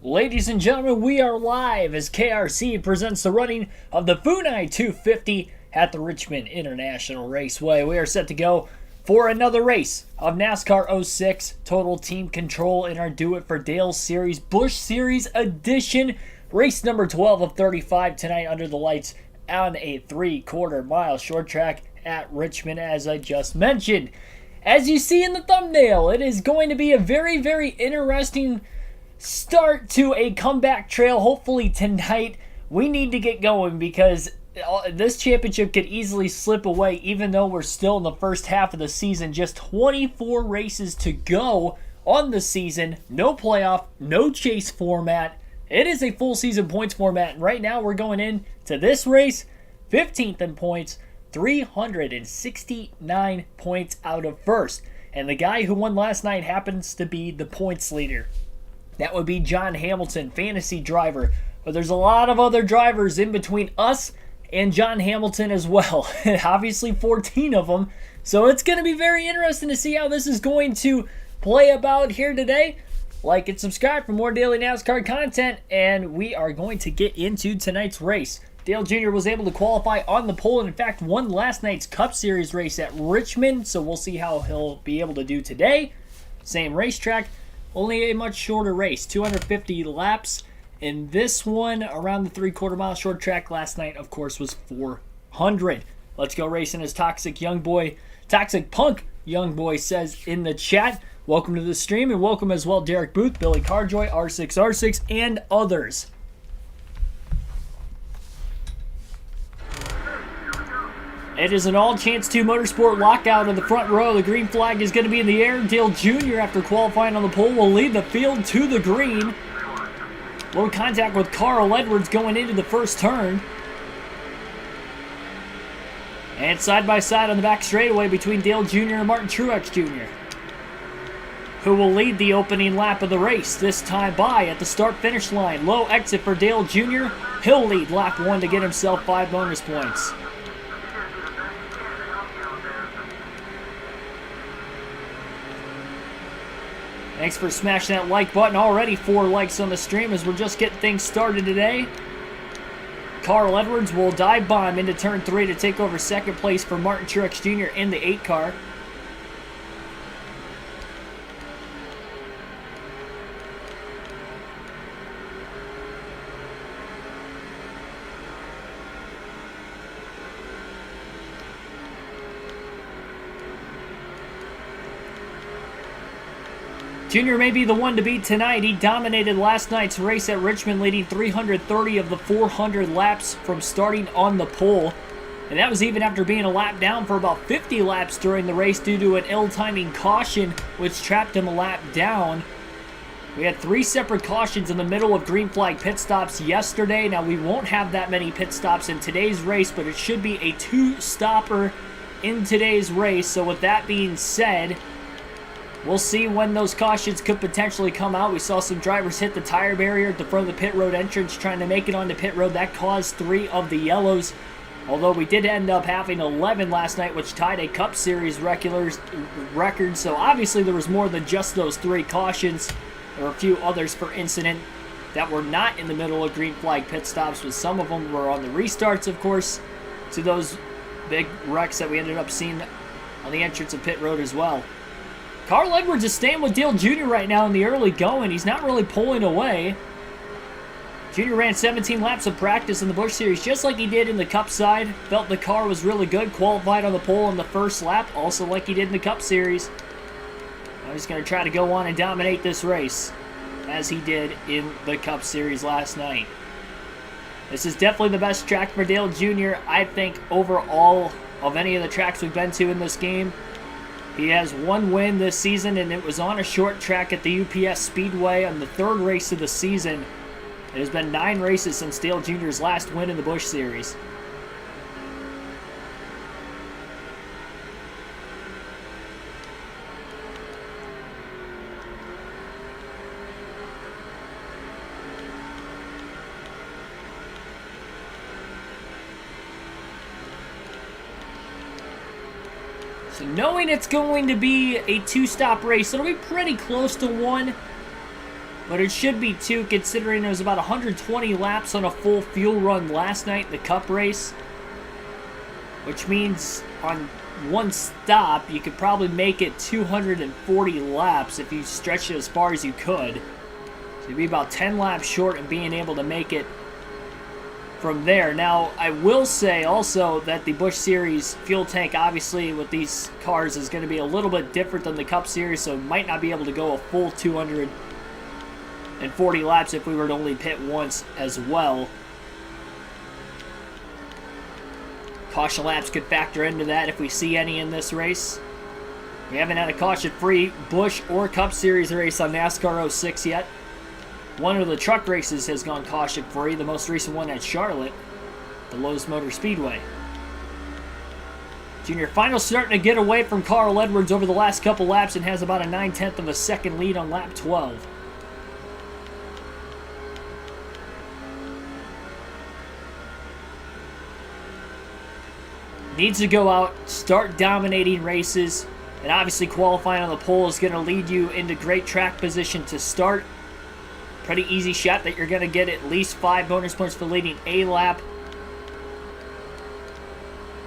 Ladies and gentlemen, we are live as KRC presents the running of the Funai 250 at the Richmond International Raceway. We are set to go for another race of NASCAR 06 Total Team Control in our Do It for Dale Series, Busch Series Edition. Race number 12 of 35 tonight under the lights on a 3/4 mile short track at Richmond, as I just mentioned. As you see in the thumbnail, it is going to be a very, very interesting start to a comeback trail. Hopefully tonight we need to get going because this championship could easily slip away even though we're still in the first half of the season. Just 24 races to go on the season. No playoff, no chase format. It is a full season points format, and right now we're going into this race 15th in points, 369 points out of first. And the guy who won last night happens to be the points leader. That would be John Hamilton, fantasy driver. But there's a lot of other drivers in between us and John Hamilton as well. Obviously 14 of them. So it's going to be very interesting to see how this is going to play about here today. Like and subscribe for more daily NASCAR content. And we are going to get into tonight's race. Dale Jr. was able to qualify on the pole and in fact won last night's Cup Series race at Richmond. So we'll see how he'll be able to do today. Same racetrack. Only a much shorter race, 250 laps. And this one, around the 3/4 mile short track last night, of course, was 400. Let's go racing, as Toxic Punk Young Boy says in the chat. Welcome to the stream, and welcome as well Derek Booth, Billy Carjoy, R6R6, and others. It is an all chance 2 motorsport lockout in the front row. The green flag is going to be in the air. Dale Jr., after qualifying on the pole, will lead the field to the green. Low contact with Carl Edwards going into the first turn. And side by side on the back straightaway between Dale Jr. and Martin Truex Jr., who will lead the opening lap of the race, this time by at the start-finish line. Low exit for Dale Jr. He'll lead lap 1 to get himself 5 bonus points. Thanks for smashing that like button. Already 4 likes on the stream as we're just getting things started today. Carl Edwards will dive bomb into turn 3 to take over second place for Martin Truex Jr. in the 8 car. Junior may be the one to beat tonight. He dominated last night's race at Richmond, leading 330 of the 400 laps from starting on the pole. And that was even after being a lap down for about 50 laps during the race due to an ill-timing caution, which trapped him a lap down. We had 3 separate cautions in the middle of green flag pit stops yesterday. Now, we won't have that many pit stops in today's race, but it should be a 2-stopper in today's race. So with that being said, we'll see when those cautions could potentially come out. We saw some drivers hit the tire barrier at the front of the pit road entrance trying to make it onto pit road. That caused 3 of the yellows. Although we did end up having 11 last night, which tied a Cup Series record. So obviously there was more than just those 3 cautions. There were a few others for incident that were not in the middle of green flag pit stops, but some of them were on the restarts, of course, to those big wrecks that we ended up seeing on the entrance of pit road as well. Carl Edwards is staying with Dale Jr. right now in the early going. He's not really pulling away. Jr. ran 17 laps of practice in the Busch Series, just like he did in the Cup side. Felt the car was really good. Qualified on the pole in the first lap, also like he did in the Cup Series. Now he's going to try to go on and dominate this race, as he did in the Cup Series last night. This is definitely the best track for Dale Jr., I think, overall of any of the tracks we've been to in this game. He has 1 win this season, and it was on a short track at the UPS Speedway on the 3rd race of the season. It has been 9 races since Dale Jr.'s last win in the Busch Series. So knowing it's going to be a 2-stop race, it'll be pretty close to 1. but it should be 2 considering it was about 120 laps on a full fuel run last night in the Cup race, which means on one stop you could probably make it 240 laps if you stretch it as far as you could. So you'd be about 10 laps short of being able to make it from there. Now, I will say also that the Busch Series fuel tank, obviously, with these cars is going to be a little bit different than the Cup Series, so might not be able to go a full 240 laps if we were to only pit once as well. Caution laps could factor into that if we see any in this race. We haven't had a caution-free Busch or Cup Series race on NASCAR 06 yet. One of the truck races has gone caution-free, the most recent one at Charlotte, the Lowe's Motor Speedway. Junior Final starting to get away from Carl Edwards over the last couple laps and has about a 9/10 of a second lead on lap 12. Needs to go out, start dominating races, and obviously qualifying on the pole is going to lead you into great track position to start. Pretty easy shot that you're going to get at least 5 bonus points for leading a lap.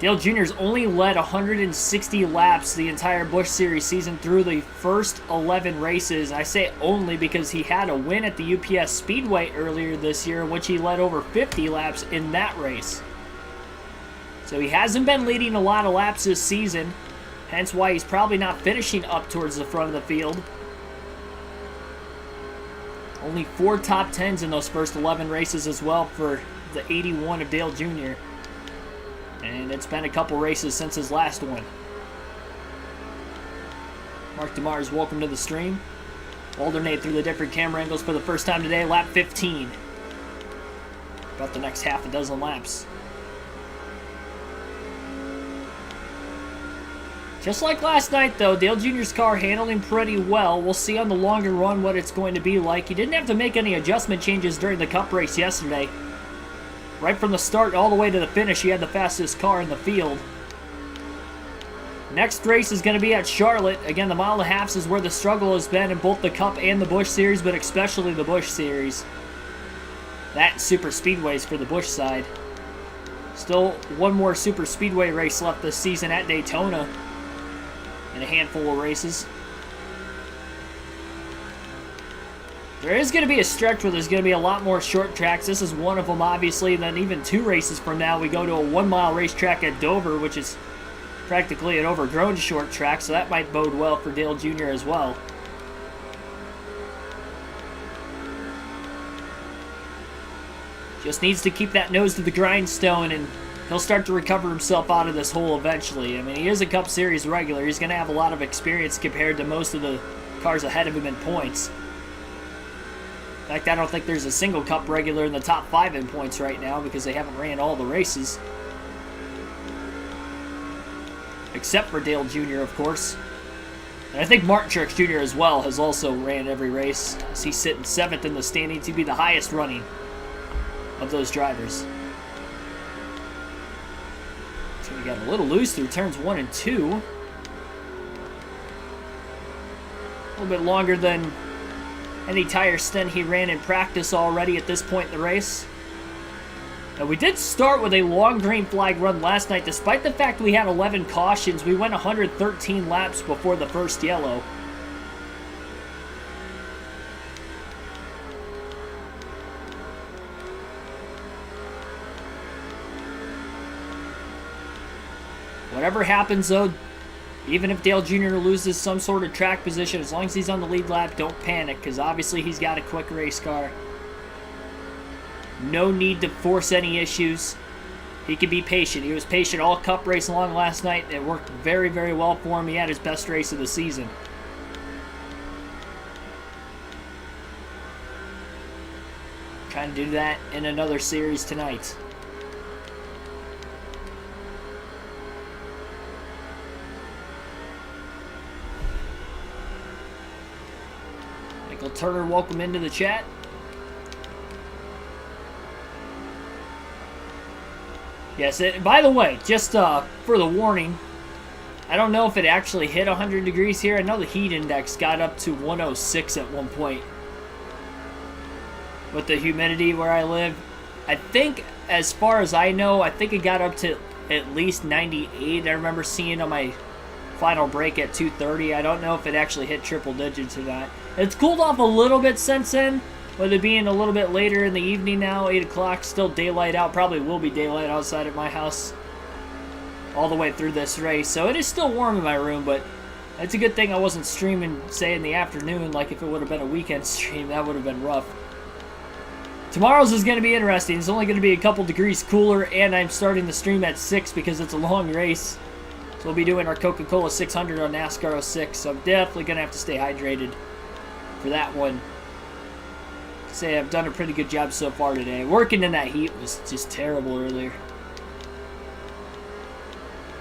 Dale Jr.'s only led 160 laps the entire Busch Series season through the first 11 races. I say only because he had a win at the UPS Speedway earlier this year, in which he led over 50 laps in that race. So he hasn't been leading a lot of laps this season, hence why he's probably not finishing up towards the front of the field. Only 4 top 10s in those first 11 races as well for the 81 of Dale Jr. And it's been a couple races since his last one. Mark DeMars, welcome to the stream. Alternate through the different camera angles for the first time today, lap 15. About the next half a dozen laps. Just like last night, though, Dale Jr.'s car handled him pretty well. We'll see on the longer run what it's going to be like. He didn't have to make any adjustment changes during the Cup race yesterday. Right from the start all the way to the finish, he had the fastest car in the field. Next race is going to be at Charlotte. Again, the mile and a half is where the struggle has been in both the Cup and the Busch Series, but especially the Busch Series. That and Super Speedways for the Busch side. Still one more Super Speedway race left this season at Daytona. And a handful of races. There is going to be a stretch where there's going to be a lot more short tracks. This is one of them, obviously. Then even 2 races from now, we go to a 1-mile racetrack at Dover, which is practically an overgrown short track, so that might bode well for Dale Jr. as well. Just needs to keep that nose to the grindstone, and he'll start to recover himself out of this hole eventually. I mean, he is a Cup Series regular. He's going to have a lot of experience compared to most of the cars ahead of him in points. In fact, I don't think there's a single Cup regular in the top 5 in points right now because they haven't ran all the races. Except for Dale Jr., of course. And I think Martin Truex Jr. as well has also ran every race, as he's sitting 7th in the standings to be the highest running of those drivers. So we got a little loose through turns 1 and 2. A little bit longer than any tire stint he ran in practice already at this point in the race. Now, we did start with a long green flag run last night. Despite the fact we had 11 cautions, we went 113 laps before the first yellow. Whatever happens, though, even if Dale Jr. loses some sort of track position, as long as he's on the lead lap, don't panic, because obviously he's got a quick race car. No need to force any issues. He can be patient. He was patient all Cup race long last night. It worked very, very well for him. He had his best race of the season. Trying to do that in another series tonight. Michael Turner, welcome into the chat. Yes, by the way, just for the warning, I don't know if it actually hit 100 degrees here. I know the heat index got up to 106 at one point. with the humidity where I live. I think, as far as I know, I think it got up to at least 98. I remember seeing on my final break at 2:30. I don't know if it actually hit triple digits or not. It's cooled off a little bit since then, with it being a little bit later in the evening now, 8 o'clock, still daylight out. Probably will be daylight outside at my house all the way through this race. So it is still warm in my room, but it's a good thing I wasn't streaming, say, in the afternoon. Like if it would have been a weekend stream, that would have been rough. Tomorrow's is going to be interesting. It's only going to be a couple degrees cooler, and I'm starting the stream at 6 because it's a long race. So we'll be doing our Coca-Cola 600 on NASCAR 06, so I'm definitely going to have to stay hydrated for that one. Say I've done a pretty good job so far today. Working in that heat was just terrible earlier.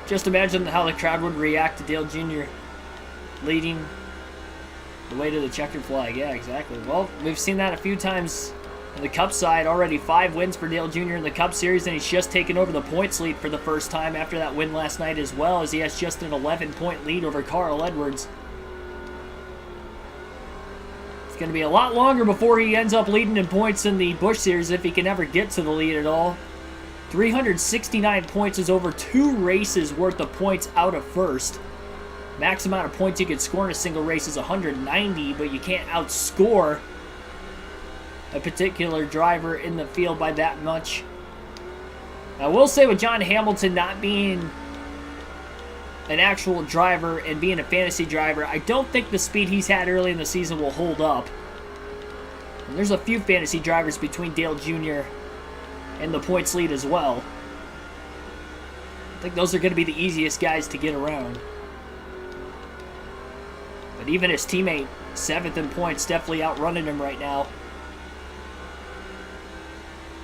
Just imagine how the crowd would react to Dale Jr. leading the way to the checkered flag. Yeah, exactly. Well, we've seen that a few times on the Cup side. Already 5 wins for Dale Jr. in the Cup Series, and he's just taken over the points lead for the first time after that win last night as well, as he has just an 11-point lead over Carl Edwards. It's going to be a lot longer before he ends up leading in points in the Busch Series, if he can ever get to the lead at all. 369 points is over 2 races worth of points out of first. Max amount of points you can score in a single race is 190, but you can't outscore a particular driver in the field by that much. I will say, with John Hamilton not being an actual driver and being a fantasy driver, I don't think the speed he's had early in the season will hold up. And there's a few fantasy drivers between Dale Jr. and the points lead as well. I think those are going to be the easiest guys to get around. But even his teammate, 7th in points, definitely outrunning him right now.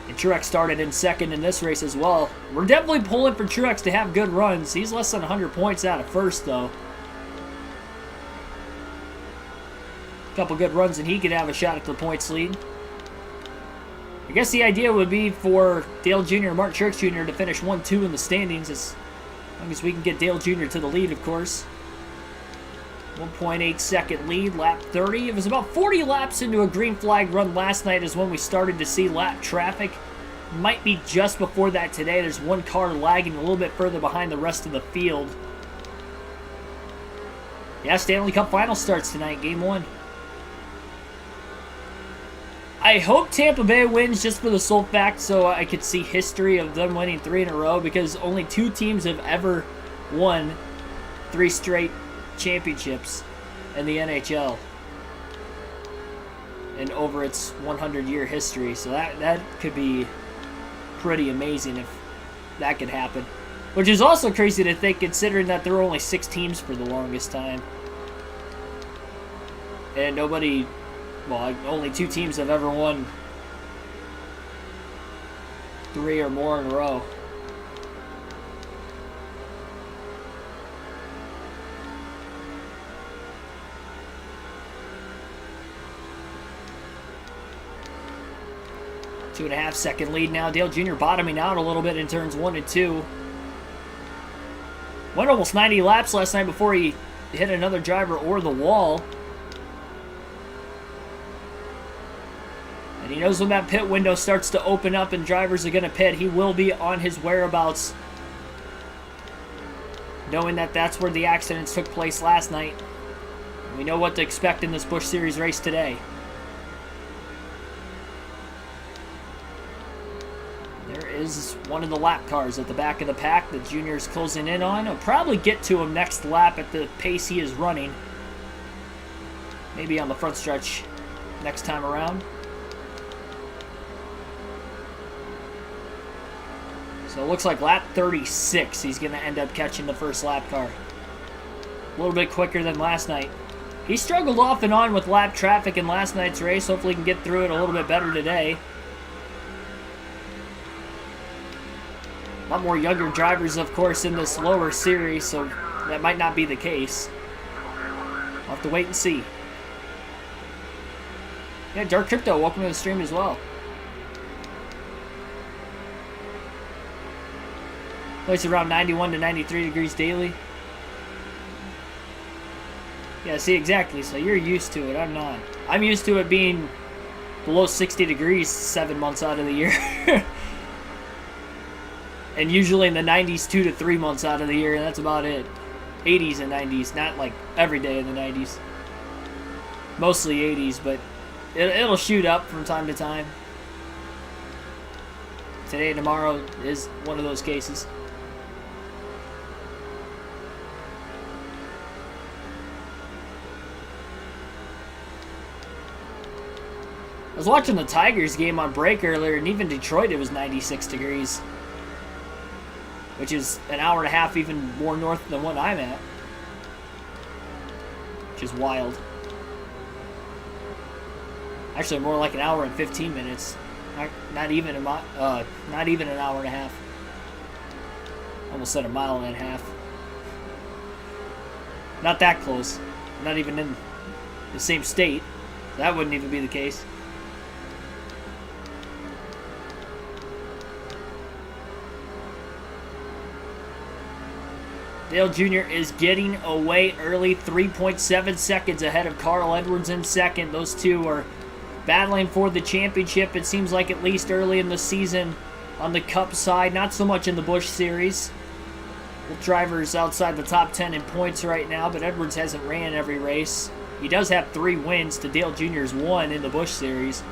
And Truex started in 2nd in this race as well. We're definitely pulling for Truex to have good runs. He's less than 100 points out of first, though. A couple good runs and he could have a shot at the points lead. I guess the idea would be for Dale Jr. and Martin Truex Jr. to finish 1-2 in the standings, as long as we can get Dale Jr. to the lead, of course. 1.8 second lead, lap 30. It was about 40 laps into a green flag run last night is when we started to see lap traffic. Might be just before that today. There's one car lagging a little bit further behind the rest of the field. Yeah, Stanley Cup Final starts tonight, Game 1. I hope Tampa Bay wins just for the sole fact so I could see history of them winning 3 in a row, because only 2 teams have ever won 3 straight championships in the NHL and over its 100-year history. So that could be pretty amazing if that could happen. Which is also crazy to think, considering that there were only 6 teams for the longest time. And nobody, well, only 2 teams have ever won 3 or more in a row. Two-and-a-half second lead now. Dale Jr. bottoming out a little bit in turns 1 and 2. Went almost 90 laps last night before he hit another driver or the wall. And he knows when that pit window starts to open up and drivers are going to pit, he will be on his whereabouts, knowing that that's where the accidents took place last night. We know what to expect in this Busch Series race today. Is one of the lap cars at the back of the pack that Junior's closing in on. He'll probably get to him next lap at the pace he is running. Maybe on the front stretch next time around. So it looks like lap 36 he's going to end up catching the first lap car. A little bit quicker than last night. He struggled off and on with lap traffic in last night's race. Hopefully he can get through it a little bit better today. A lot more younger drivers, of course, in this lower series, so that might not be the case. We'll have to wait and see. Yeah, Dark Crypto, welcome to the stream as well. Place around 91 to 93 degrees daily. Yeah, see, exactly. So you're used to it. I'm not. I'm used to it being below 60 degrees 7 months out of the year. And usually in the 90s 2 to 3 months out of the year, and that's about it. 80s and 90s, not like every day in the 90s. Mostly 80s, but it'll shoot up from time to time. Today and tomorrow is one of those cases. I was watching the Tigers game on break earlier, and even Detroit, it was 96 degrees. Which is an hour and a half even more north than what I'm at. Which is wild. Actually, more like an hour and 15 minutes. Not even an hour and a half. Almost said a mile and a half. Not that close. Not even in the same state. That wouldn't even be the case. Dale Jr. is getting away early, 3.7 seconds ahead of Carl Edwards in second. Those two are battling for the championship, it seems like, at least early in the season on the Cup side. Not so much in the Busch Series. Both drivers outside the top 10 in points right now, but Edwards hasn't ran every race. He does have 3 wins to Dale Jr.'s 1 in the Busch Series.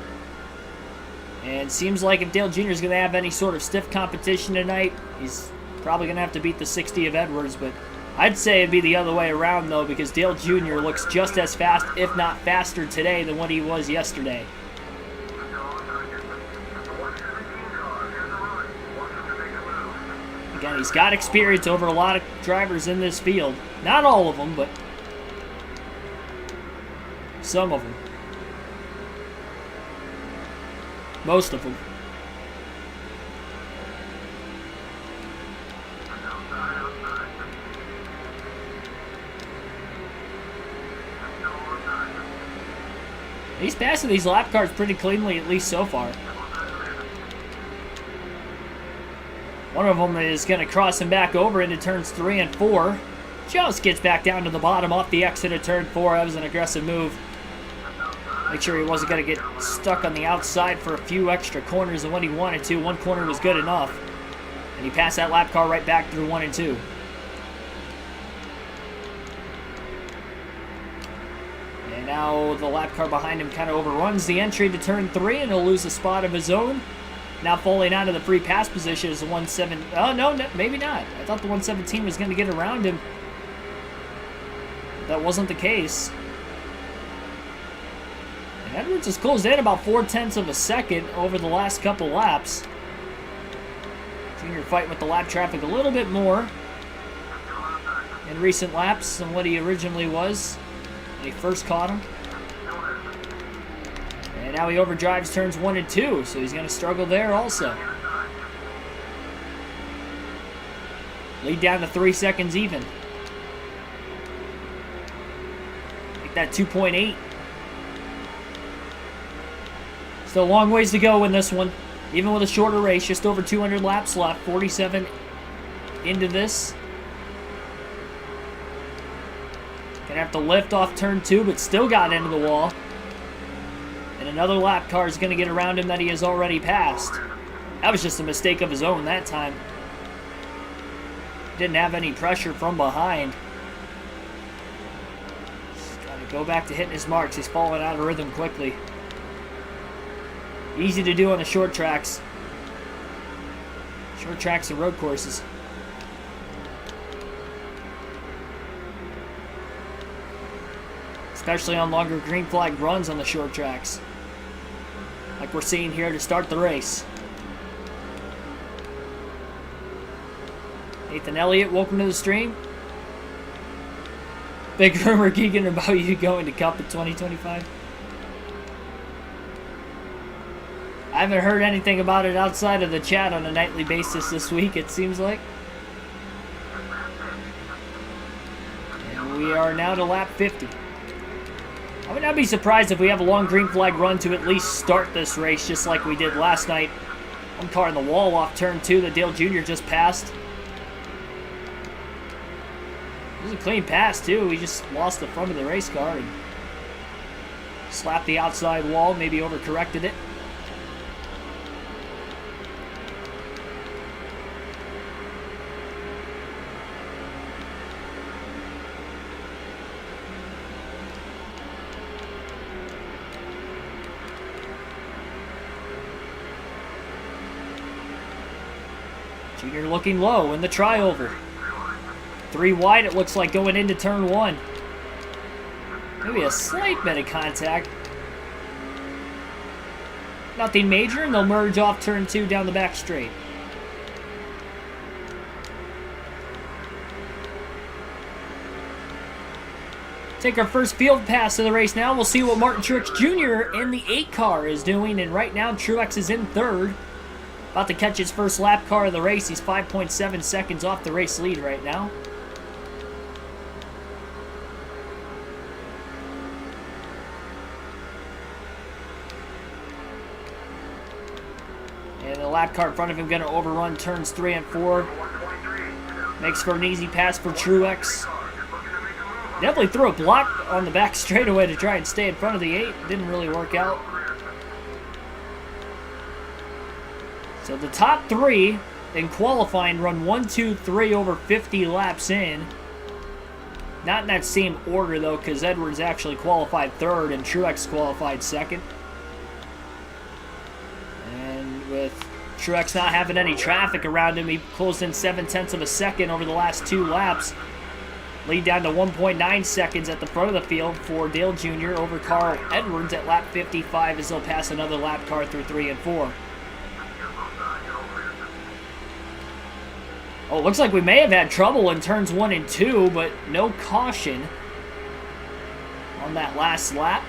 And seems like if Dale Jr. is going to have any sort of stiff competition tonight, he's probably going to have to beat the 60 of Edwards, but I'd say it'd be the other way around, though, because Dale Jr. looks just as fast, if not faster, today than what he was yesterday. Again, he's got experience over a lot of drivers in this field. Not all of them, but some of them. Most of them. He's passing these lap cars pretty cleanly, at least so far. One of them is going to cross him back over into turns 3 and 4. Just gets back down to the bottom off the exit of turn 4. That was an aggressive move. Make sure he wasn't going to get stuck on the outside for a few extra corners than what he wanted to. One corner was good enough. And he passed that lap car right back through 1 and 2. And now the lap car behind him kind of overruns the entry to turn 3, and he'll lose a spot of his own. Now falling out of the free pass position is the 1-7. Oh, no, maybe not. I thought the 117 was going to get around him. That wasn't the case. And Edwards has closed in about 0.4 of a second over the last couple laps. Junior fighting with the lap traffic a little bit more in recent laps than what he originally was when he first caught him. And now he overdrives turns 1 and 2, so he's going to struggle there also. Lead down to 3 seconds even. Make that 2.8. Still a long ways to go in this one. Even with a shorter race, just over 200 laps left, 47 into this. Gonna have to lift off turn 2, but still got into the wall. And another lap car is going to get around him that he has already passed. That was just a mistake of his own that time. Didn't have any pressure from behind. Just trying to go back to hitting his marks. He's falling out of rhythm quickly. Easy to do on the short tracks. Short tracks and road courses. Especially on longer green flag runs on the short tracks. Like we're seeing here to start the race. Nathan Elliott, welcome to the stream. Big rumor, Keegan, about you going to Cup in 2025. I haven't heard anything about it outside of the chat on a nightly basis this week, it seems like. And we are now to lap 50. I would not be surprised if we have a long green flag run to at least start this race, just like we did last night. One car in the wall off turn 2 that Dale Jr. just passed. It was a clean pass, too. We just lost the front of the race car and Slapped the outside wall, maybe overcorrected it. Junior looking low in the tryover. 3 wide, it looks like, going into turn 1. Maybe a slight bit of contact. Nothing major, and they'll merge off turn 2 down the back straight. Take our first field pass of the race now. We'll see what Martin Truex Jr. in the 8 car is doing, and right now Truex is in 3rd. About to catch his first lap car of the race. He's 5.7 seconds off the race lead right now. And the lap car in front of him going to overrun turns 3 and 4. Makes for an easy pass for Truex. Definitely threw a block on the back straightaway to try and stay in front of the 8. Didn't really work out. So the top 3 in qualifying run 1, 2, 3 over 50 laps in. Not in that same order, though, because Edwards actually qualified 3rd and Truex qualified 2nd. And with Truex not having any traffic around him, he closed in 0.7 of a second over the last 2 laps. Lead down to 1.9 seconds at the front of the field for Dale Jr. over Carl Edwards at lap 55 as they'll pass another lap car through 3 and 4. Oh, looks like we may have had trouble in turns 1 and 2, but no caution on that last lap.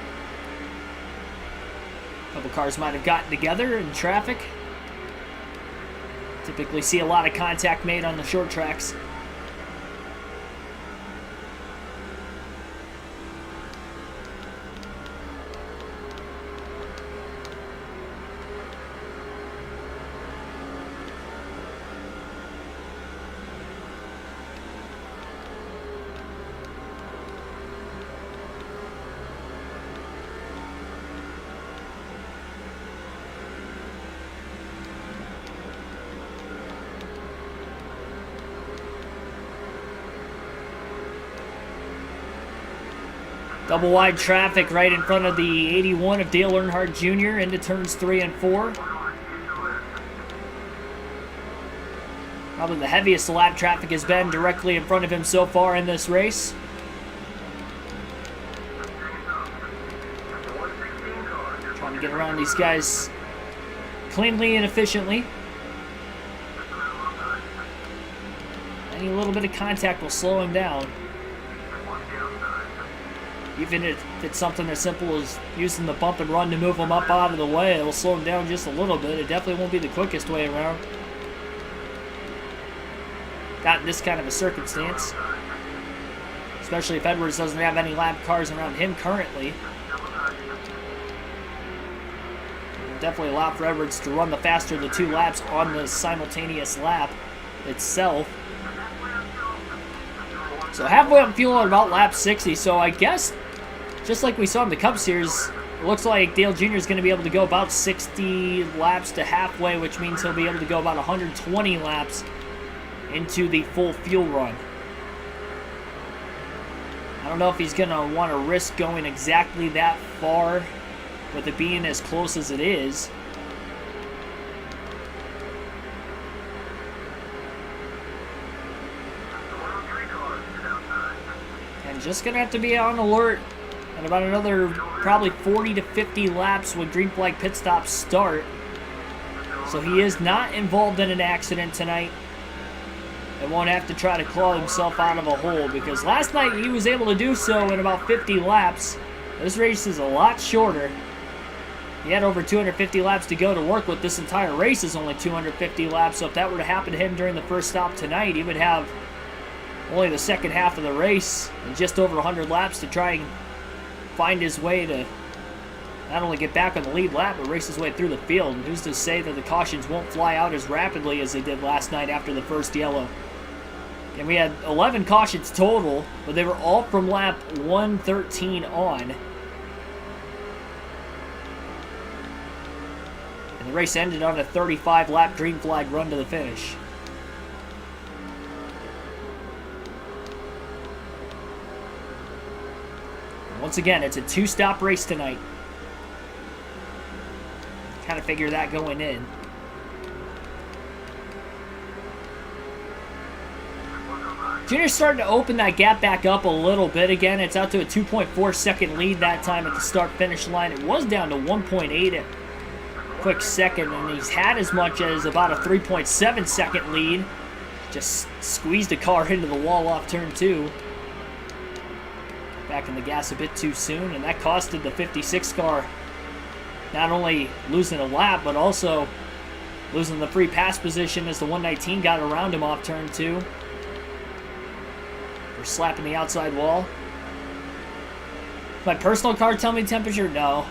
A couple cars might have gotten together in traffic. Typically see a lot of contact made on the short tracks. Double wide traffic right in front of the 81 of Dale Earnhardt Jr. into turns 3 and 4. Probably the heaviest lap traffic has been directly in front of him so far in this race. Trying to get around these guys cleanly and efficiently. Any little bit of contact will slow him down. Even if it's something as simple as using the bump and run to move him up out of the way, it will slow him down just a little bit. It definitely won't be the quickest way around. Not in this kind of a circumstance. Especially if Edwards doesn't have any lap cars around him currently. It'll definitely allow for Edwards to run the faster of the 2 laps on the simultaneous lap itself. So halfway I'm feeling about lap 60, so I guess just like we saw in the Cup Series, it looks like Dale Jr. is going to be able to go about 60 laps to halfway, which means he'll be able to go about 120 laps into the full fuel run. I don't know if he's going to want to risk going exactly that far with it being as close as it is. And just going to have to be on alert at about another probably 40 to 50 laps when green flag pit stops start. So he is not involved in an accident tonight and won't have to try to claw himself out of a hole, because last night he was able to do so in about 50 laps. This race is a lot shorter. He had over 250 laps to go to work with. This entire race is only 250 laps, so if that were to happen to him during the first stop tonight, he would have only the second half of the race and just over 100 laps to try and find his way to not only get back on the lead lap, but race his way through the field. And who's to say that the cautions won't fly out as rapidly as they did last night after the first yellow. And we had 11 cautions total, but they were all from lap 113 on. And the race ended on a 35-lap green flag run to the finish. And once again, it's a 2-stop race tonight. Kind of figure that going in. Junior's starting to open that gap back up a little bit again. It's out to a 2.4 second lead that time at the start-finish line. It was down to 1.8 at quick second, and he's had as much as about a 3.7 second lead. Just squeezed the car into the wall off turn 2. Back in the gas a bit too soon, and that costed the 56 car not only losing a lap, but also losing the free pass position as the 119 got around him off turn 2. We're slapping the outside wall. My personal car tell me temperature? No.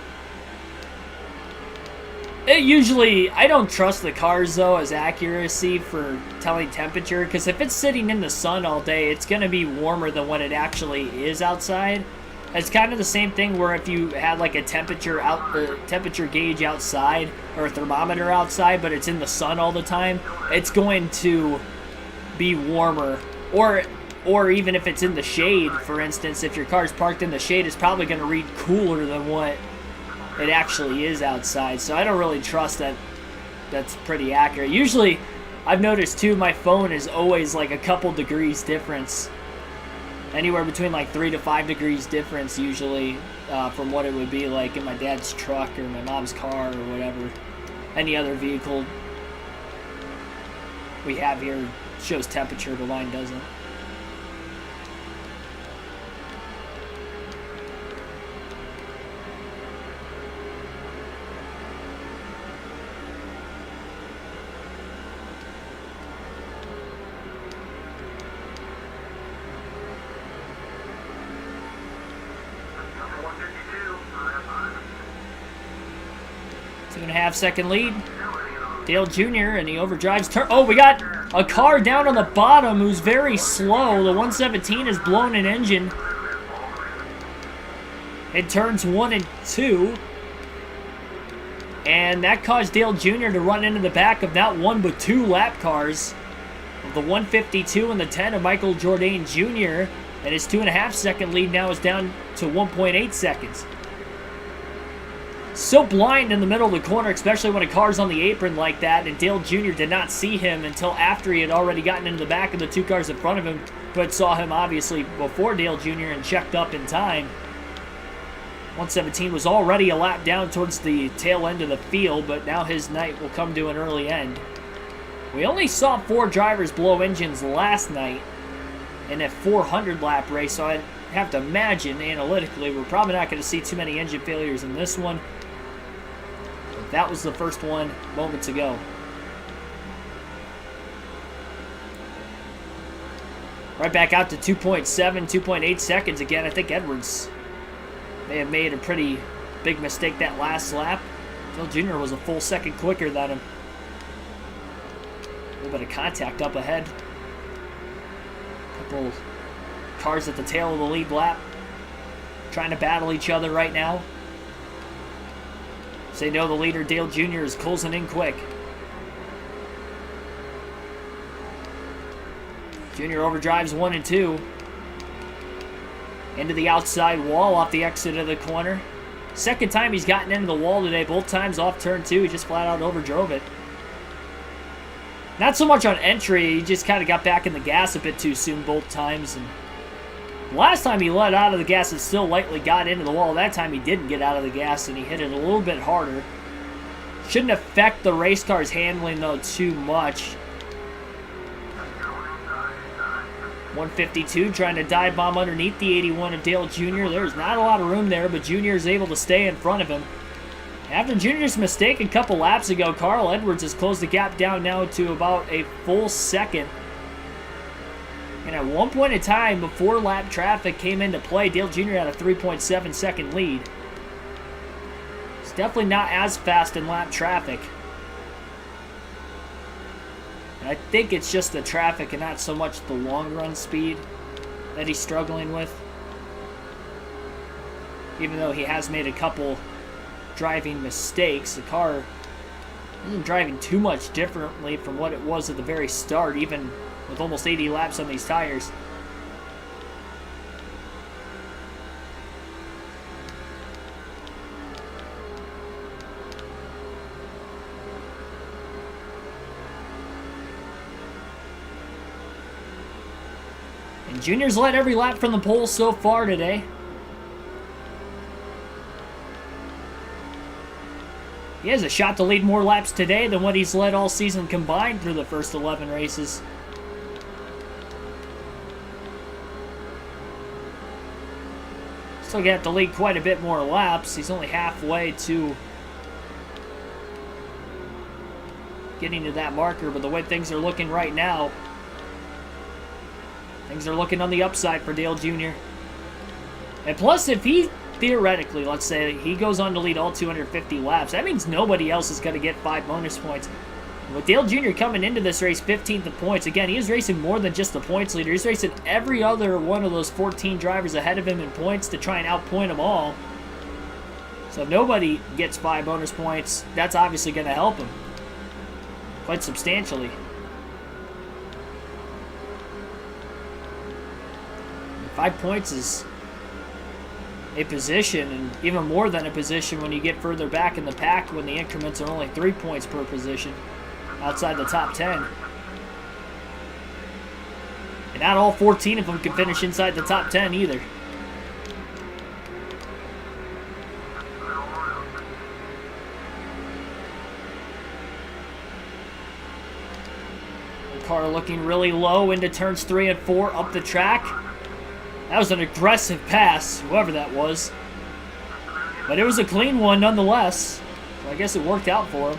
I don't trust the cars, though, as accuracy for telling temperature, because if it's sitting in the sun all day, it's going to be warmer than what it actually is outside. It's kind of the same thing where if you had like a temperature gauge outside, or a thermometer outside, but it's in the sun all the time, it's going to be warmer. Or even if it's in the shade, for instance, if your car's parked in the shade, it's probably going to read cooler than what it actually is outside. So I don't really trust that that's pretty accurate. Usually, I've noticed too, my phone is always like a couple degrees difference. Anywhere between like 3 to 5 degrees difference usually from what it would be like in my dad's truck or my mom's car or whatever. Any other vehicle we have here shows temperature, the line doesn't. Second lead. Dale Jr. and he overdrives turn. Oh, we got a car down on the bottom who's very slow. The 117 has blown an engine. It turns 1 and 2. And that caused Dale Jr. to run into the back of not 1 but 2 lap cars. Of the 152 and the 10 of Michael Jourdain Jr. And his 2.5 second lead now is down to 1.8 seconds. So blind in the middle of the corner, especially when a car's on the apron like that, and Dale Jr. did not see him until after he had already gotten into the back of the 2 cars in front of him, but saw him obviously before Dale Jr. and checked up in time. 117 was already a lap down towards the tail end of the field, but now his night will come to an early end. We only saw 4 drivers blow engines last night in a 400 lap race, so I'd have to imagine analytically we're probably not going to see too many engine failures in this one. That was the first one moments ago. Right back out to 2.7, 2.8 seconds again. I think Edwards may have made a pretty big mistake that last lap. Dale Jr. was a full second quicker than him. A little bit of contact up ahead. Couple cars at the tail of the lead lap trying to battle each other right now. They know the leader, Dale Jr., is closing in quick. Jr. overdrives 1 and 2. Into the outside wall off the exit of the corner. Second time he's gotten into the wall today, both times off turn 2. He just flat out overdrove it. Not so much on entry, he just kind of got back in the gas a bit too soon both times. And last time he let out of the gas and still lightly got into the wall. That time he didn't get out of the gas and he hit it a little bit harder. Shouldn't affect the race car's handling though too much. 152 trying to dive bomb underneath the 81 of Dale Jr. There's not a lot of room there, but Jr. is able to stay in front of him. After Jr.'s mistake a couple laps ago, Carl Edwards has closed the gap down now to about a full second. And at one point in time, before lap traffic came into play, Dale Jr. had a 3.7 second lead. It's definitely not as fast in lap traffic. And I think it's just the traffic and not so much the long run speed that he's struggling with. Even though he has made a couple driving mistakes, the car Isn't driving too much differently from what it was at the very start, even with almost 80 laps on these tires. And Junior's led every lap from the pole so far today. He has a shot to lead more laps today than what he's led all season combined through the first 11 races. Still gonna have to lead quite a bit more laps. He's only halfway to getting to that marker, but the way things are looking right now, things are looking on the upside for Dale Jr. And plus, if he, theoretically, let's say he goes on to lead all 250 laps, that means nobody else is going to get 5 bonus points. With Dale Jr. coming into this race 15th in points, again, he is racing more than just the points leader. He's racing every other one of those 14 drivers ahead of him in points to try and outpoint them all. So if nobody gets 5 bonus points, that's obviously going to help him quite substantially. 5 points is a position, and even more than a position when you get further back in the pack when the increments are only 3 points per position outside the top 10. And not all 14 of them can finish inside the top 10 either. The car looking really low into turns 3 and 4 up the track. That was an aggressive pass, whoever that was. But it was a clean one nonetheless. So I guess it worked out for him.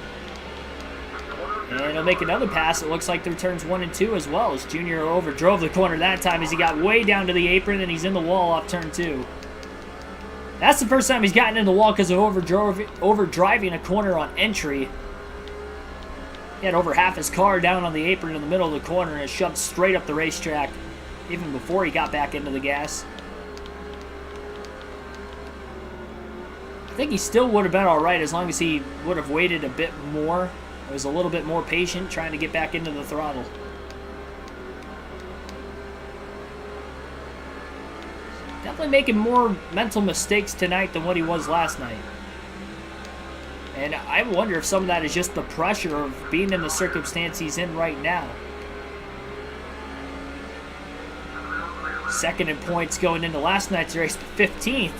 And he'll make another pass, it looks like, through turns 1 and 2 as well, as Junior overdrove the corner that time as he got way down to the apron and he's in the wall off turn 2. That's the first time he's gotten in the wall because of overdriving a corner on entry. He had over half his car down on the apron in the middle of the corner and shoved straight up the racetrack, even before he got back into the gas. I think he still would have been alright as long as he would have waited a bit more. He was a little bit more patient trying to get back into the throttle. Definitely making more mental mistakes tonight than what he was last night. And I wonder if some of that is just the pressure of being in the circumstance he's in right now. Second in points going into last night's race, 15th.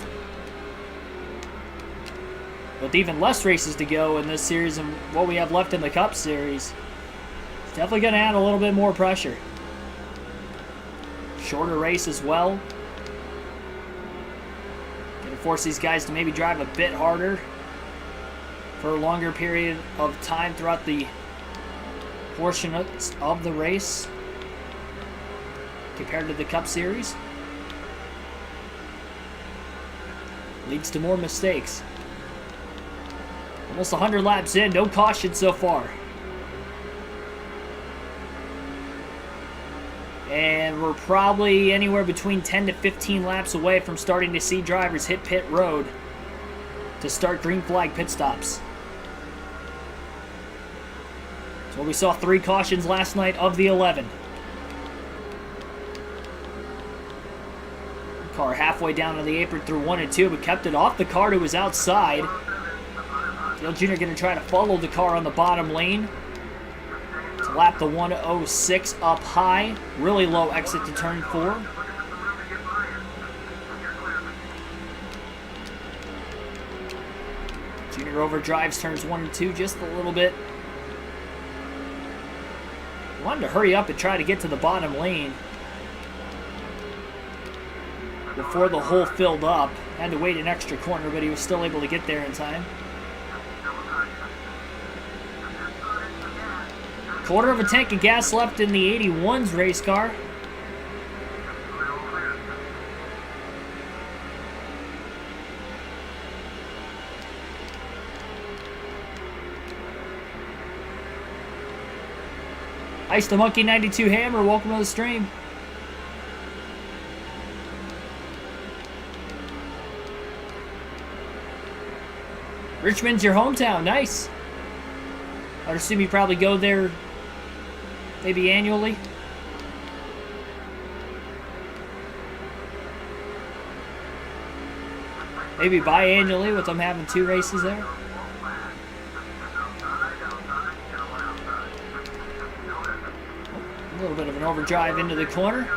With even less races to go in this series and what we have left in the Cup Series, it's definitely going to add a little bit more pressure. Shorter race as well. Going to force these guys to maybe drive a bit harder for a longer period of time throughout the portion of the race compared to the Cup Series. Leads to more mistakes. Almost 100 laps in, no caution so far. And we're probably anywhere between 10 to 15 laps away from starting to see drivers hit pit road to start green flag pit stops. So we saw 3 cautions last night of the 11. Car halfway down on the apron through 1 and 2, but kept it off the car to his outside. Dale Jr. going to try to follow the car on the bottom lane to lap the 106 up high. Really low exit to turn 4. Jr. overdrives turns 1 and 2 just a little bit. Wanted to hurry up and try to get to the bottom lane before the hole filled up. Had to wait an extra corner, but he was still able to get there in time. Quarter of a tank of gas left in the 81's race car. Ice the Monkey 92 Hammer, welcome to the stream. Richmond's your hometown, nice. I'd assume you probably go there maybe annually. Maybe biannually with them having 2 races there. A little bit of an overdrive into the corner.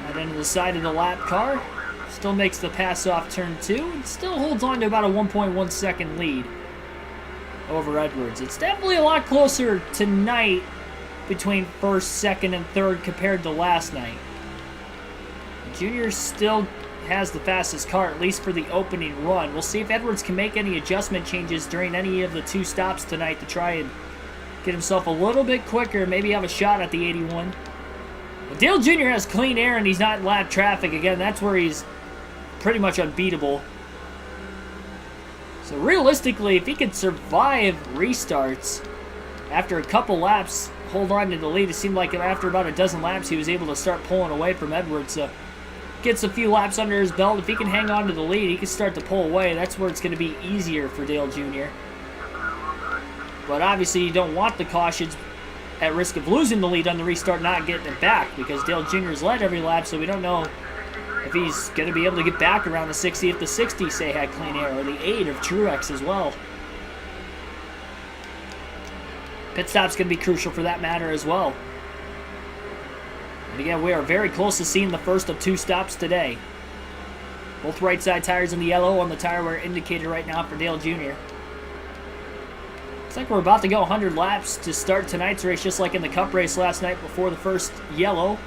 Right into the side of the lap car. Still makes the pass off turn 2. And still holds on to about a 1.1 second lead over Edwards. It's definitely a lot closer tonight between first, second, and third compared to last night. Junior still has the fastest car, at least for the opening run. We'll see if Edwards can make any adjustment changes during any of the 2 stops tonight to try and get himself a little bit quicker, maybe have a shot at the 81. But Dale Jr. has clean air and he's not in lap traffic. Again, that's where he's pretty much unbeatable. So realistically, if he could survive restarts after a couple laps, hold on to the lead, it seemed like after about a dozen laps he was able to start pulling away from Edwards. So gets a few laps under his belt. If he can hang on to the lead, he can start to pull away. That's where it's going to be easier for Dale Jr. But obviously you don't want the cautions at risk of losing the lead on the restart, not getting it back, because Dale Jr. has led every lap, so we don't know if he's going to be able to get back around the 60 if the 60, say, had clean air, or the 8 of Truex as well. Pit stop's going to be crucial for that matter as well. And again, we are very close to seeing the first of 2 stops today. Both right side tires in the yellow on the tire wear indicator right now for Dale Jr. Looks like we're about to go 100 laps to start tonight's race, just like in the Cup race last night before the first yellow.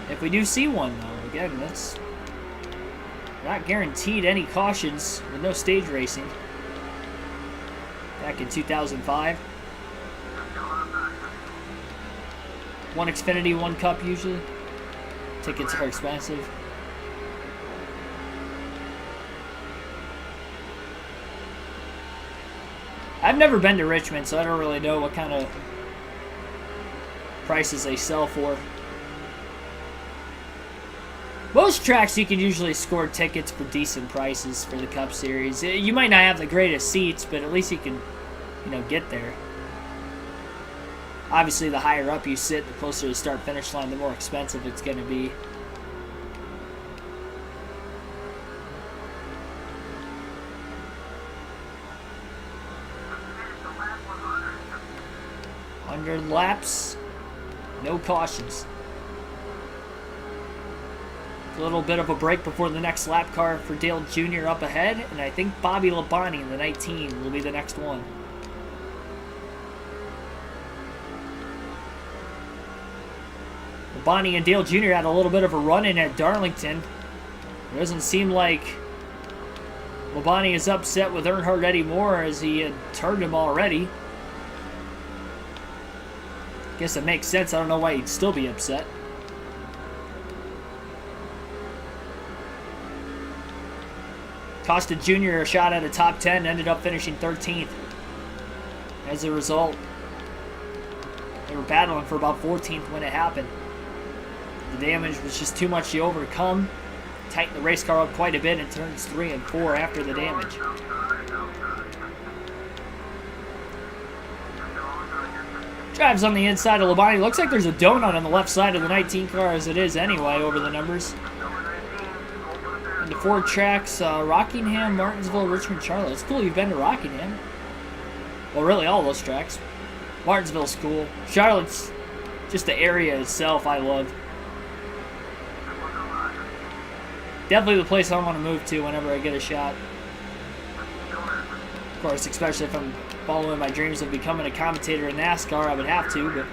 If we do see one, though, again, that's not guaranteed any cautions with no stage racing. Back in 2005. 1 Xfinity, 1 Cup usually. Tickets are expensive. I've never been to Richmond, so I don't really know what kind of prices they sell for. Most tracks you can usually score tickets for decent prices for the Cup Series. You might not have the greatest seats, but at least you can, get there. Obviously, the higher up you sit, the closer to the start-finish line, the more expensive it's going to be. Under laps, no cautions. A little bit of a break before the next lap car for Dale Jr. up ahead, and I think Bobby Labonte in the 19 will be the next one. Labonte and Dale Jr. had a little bit of a run-in at Darlington. It doesn't seem like Labonte is upset with Earnhardt anymore, as he had turned him already. Guess it makes sense. I don't know why he'd still be upset. Costed Jr. a shot at a top 10, ended up finishing 13th. As a result, they were battling for about 14th when it happened. The damage was just too much to overcome. Tightened the race car up quite a bit in turns 3 and 4 after the damage. Drives on the inside of Labonte. Looks like there's a donut on the left side of the 19 car as it is anyway over the numbers. And the 4 tracks, Rockingham, Martinsville, Richmond, Charlotte. It's cool you've been to Rockingham. Well, really all those tracks. Martinsville's cool. Charlotte's just the area itself I love. Definitely the place I want to move to whenever I get a shot. Of course, especially if I'm following my dreams of becoming a commentator in NASCAR, I would have to, but...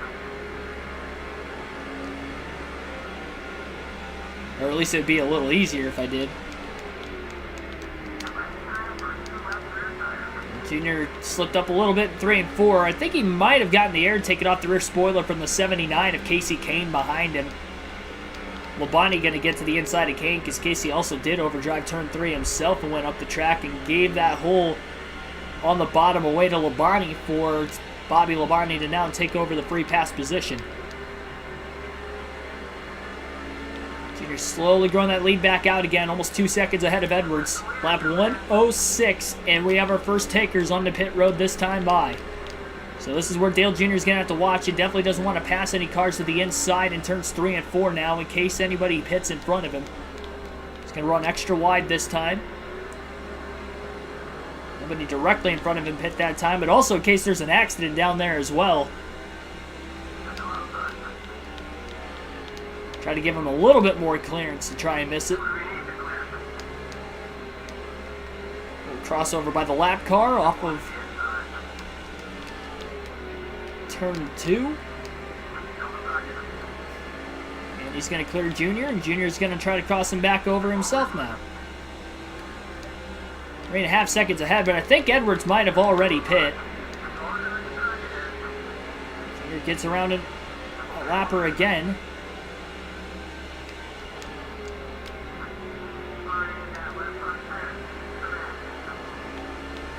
Or at least it would be a little easier if I did. Junior slipped up a little bit in 3 and 4. I think he might have gotten the air taken off the rear spoiler from the 79 of Casey Kane behind him. Labonte going to get to the inside of Kane because Casey also did overdrive turn 3 himself and went up the track and gave that hole on the bottom away to Labonte for Bobby Labonte to now take over the free pass position. Junior slowly growing that lead back out again, almost 2 seconds ahead of Edwards. Lap 106, and we have our first takers on the pit road this time by. So this is where Dale Jr. is going to have to watch. He definitely doesn't want to pass any cars to the inside in turns 3 and 4 now in case anybody hits in front of him. He's going to run extra wide this time. Nobody directly in front of him hit that time, but also in case there's an accident down there as well. Try to give him a little bit more clearance to try and miss it. Crossover by the lap car off of turn 2. And he's going to clear Junior, and Junior's going to try to cross him back over himself now. 3.5 seconds ahead, but I think Edwards might have already pit. Junior gets around a lapper again.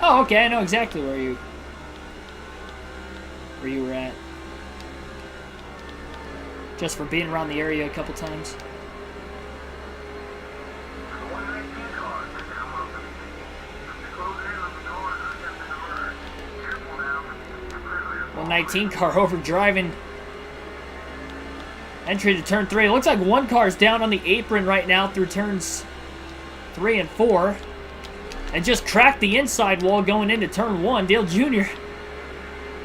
Oh, okay, I know exactly where you were at. Just for being around the area a couple times. '19 car overdriving. Entry to turn 3. It looks like one car is down on the apron right now through turns 3 and 4. And just cracked the inside wall going into turn 1. Dale Jr.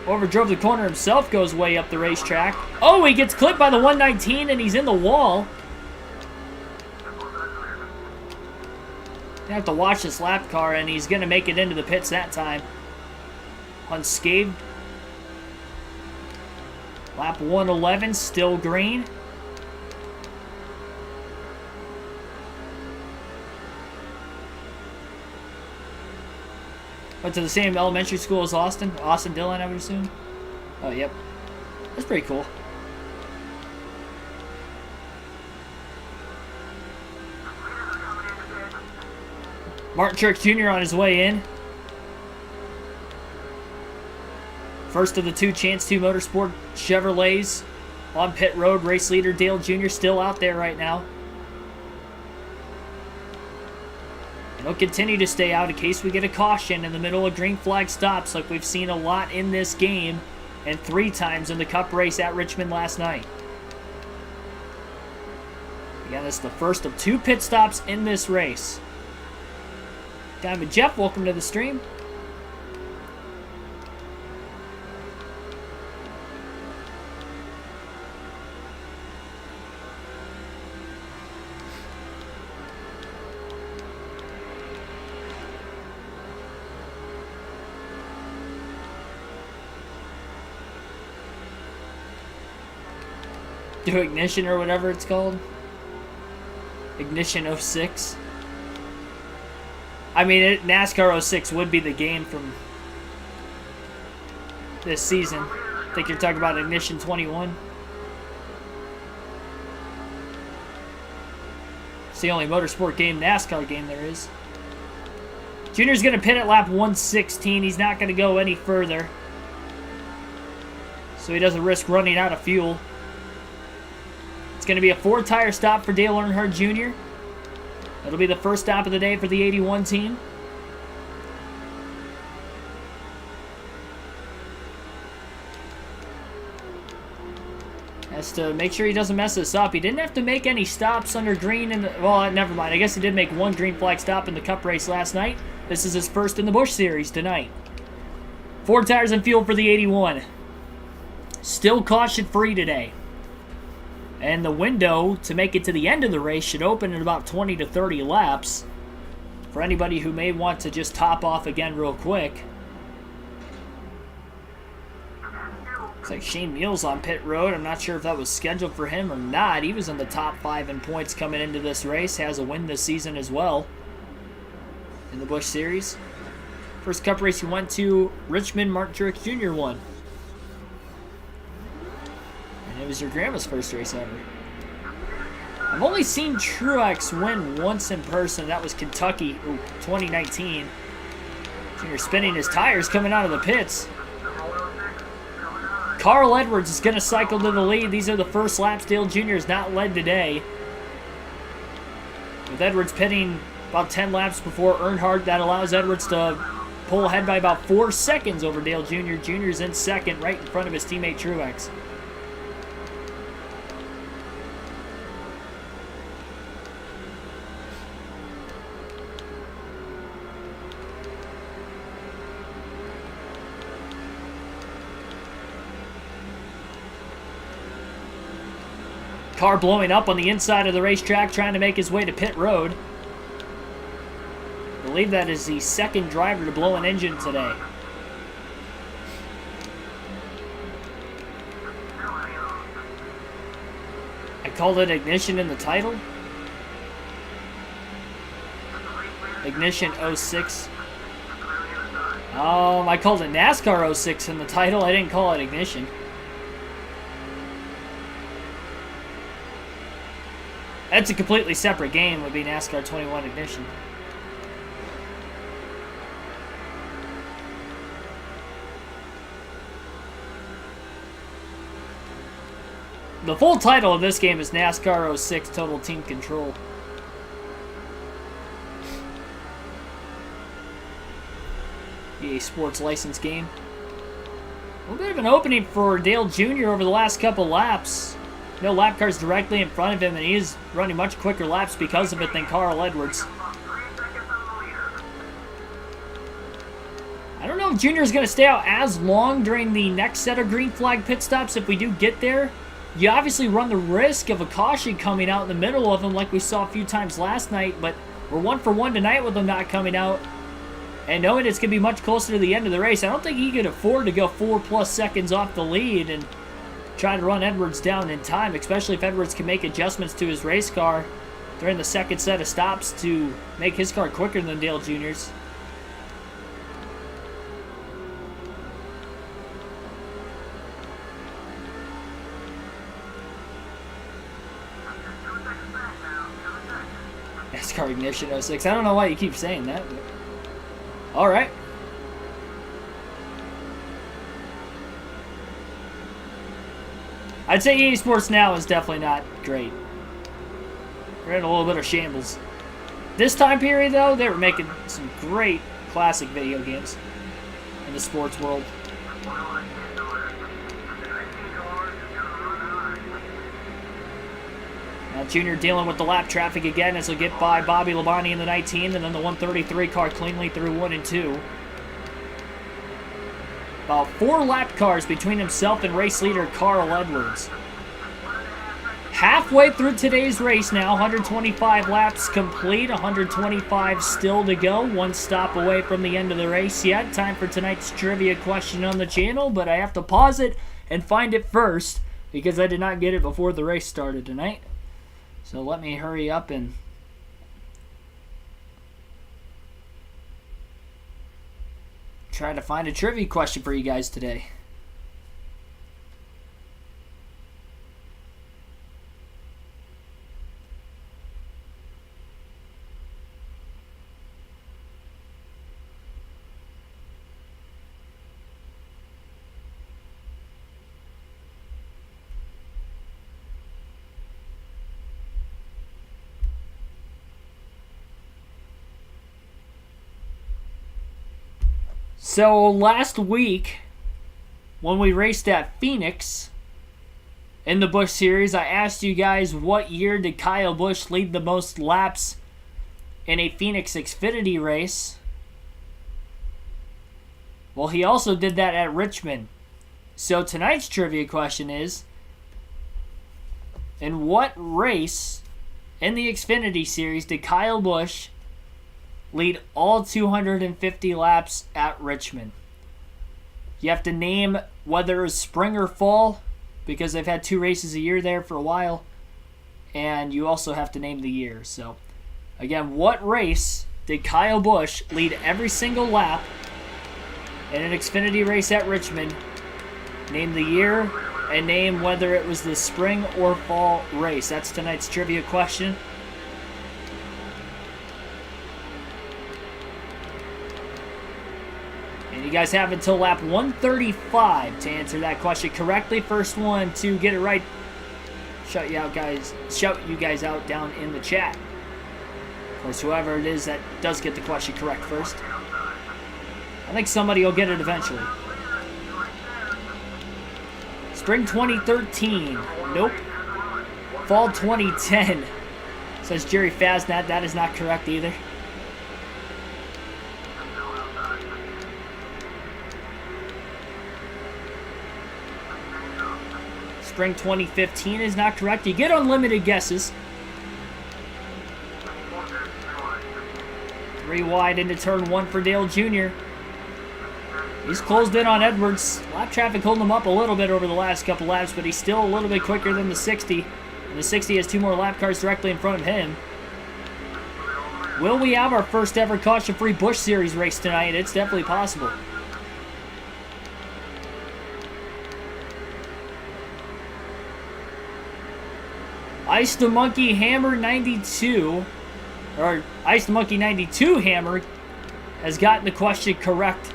overdrove the corner himself, goes way up the racetrack. Oh, he gets clipped by the 119 and he's in the wall. You have to watch this lap car, and he's going to make it into the pits that time. Unscathed. Lap 111, still green. Went to the same elementary school as Austin. Austin Dillon, I would assume. Oh, yep. That's pretty cool. Martin Truex Jr. on his way in. First of the 2 Chance 2 Motorsport Chevrolets on pit road. Race leader Dale Jr. still out there right now. He'll continue to stay out in case we get a caution in the middle of green flag stops like we've seen a lot in this game and 3 times in the Cup race at Richmond last night. Again, this is the first of 2 pit stops in this race. Diamond Jeff, welcome to the stream. Do Ignition or whatever it's called. Ignition 06. I mean, NASCAR 06 would be the game from this season. I think you're talking about Ignition 21. It's the only motorsport game, NASCAR game there is. Junior's going to pit at lap 116. He's not going to go any further, so he doesn't risk running out of fuel. It's going to be a 4-tire stop for Dale Earnhardt Jr. It'll be the first stop of the day for the 81 team. Has to make sure he doesn't mess this up. He didn't have to make any stops under green. Well, never mind. I guess he did make 1 green flag stop in the Cup race last night. This is his first in the Busch Series tonight. 4 tires and fuel for the 81. Still caution-free today. And the window to make it to the end of the race should open in about 20 to 30 laps. For anybody who may want to just top off again real quick. Looks like Shane Mule's on pit road. I'm not sure if that was scheduled for him or not. He was in the top 5 in points coming into this race. Has a win this season as well in the Busch Series. First Cup race he went to, Richmond, Martin Truex Jr. won. And it was your grandma's first race ever. I've only seen Truex win once in person. That was Kentucky, 2019. Junior spinning his tires coming out of the pits. Carl Edwards is going to cycle to the lead. These are the first laps. Dale Jr. has not led today. With Edwards pitting about 10 laps before Earnhardt, that allows Edwards to pull ahead by about 4 seconds over Dale Jr. Jr.'s in second, right in front of his teammate Truex. Car blowing up on the inside of the racetrack, trying to make his way to pit road. I believe that is the second driver to blow an engine today. I called it ignition in the title. Ignition 06. I called it NASCAR 06 in the title. I didn't call it ignition. That's a completely separate game, would be NASCAR 21 Ignition. The full title of this game is NASCAR 06 Total Team Control. EA Sports license game. A little bit of an opening for Dale Jr. over the last couple laps. No lap cars directly in front of him, and he is running much quicker laps because of it than Carl Edwards. I don't know if Junior is going to stay out as long during the next set of green flag pit stops if we do get there. You obviously run the risk of a caution coming out in the middle of them like we saw a few times last night, but we're 1 for 1 tonight with them not coming out. And knowing it's going to be much closer to the end of the race, I don't think he could afford to go 4+ seconds off the lead and try to run Edwards down in time, especially if Edwards can make adjustments to his race car during the second set of stops to make his car quicker than Dale Jr.'s. NASCAR Ignition 06. I don't know why you keep saying that, but all right. I'd say EA Sports Now is definitely not great. They're in a little bit of shambles. This time period, though, they were making some great classic video games in the sports world. Now Junior dealing with the lap traffic again as he'll get by Bobby Labonte in the 19, and then the 133 car cleanly through 1 and 2. About 4 lap cars between himself and race leader Carl Edwards. Halfway through today's race now, 125 laps complete, 125 still to go, 1 stop away from the end of the race yet. Time for tonight's trivia question on the channel, but I have to pause it and find it first because I did not get it before the race started tonight. So let me hurry up and try to find a trivia question for you guys today. So last week, when we raced at Phoenix in the Busch Series, I asked you guys what year did Kyle Busch lead the most laps in a Phoenix Xfinity race. Well, he also did that at Richmond. So tonight's trivia question is, in what race in the Xfinity Series did Kyle Busch lead all 250 laps at Richmond? You have to name whether it was spring or fall, because they've had 2 races a year there for a while, and you also have to name the year. So, again, what race did Kyle Busch lead every single lap in an Xfinity race at Richmond? Name the year, and name whether it was the spring or fall race. That's tonight's trivia question. You guys have until lap 135 to answer that question correctly. First one to get it right, shout you guys out down in the chat. Of course, whoever it is that does get the question correct first. I think somebody will get it eventually. Spring 2013. Nope. Fall 2010. Says Jerry Fasnat. That is not correct either. Spring 2015 is not correct. You get unlimited guesses. 3 wide into turn 1 for Dale Jr. He's closed in on Edwards. Lap traffic holding him up a little bit over the last couple laps, but he's still a little bit quicker than the 60. And the 60 has 2 more lap cars directly in front of him. Will we have our first ever caution-free Busch Series race tonight? It's definitely possible. Ice the Monkey Hammer 92, or Ice the Monkey 92 Hammer, has gotten the question correct.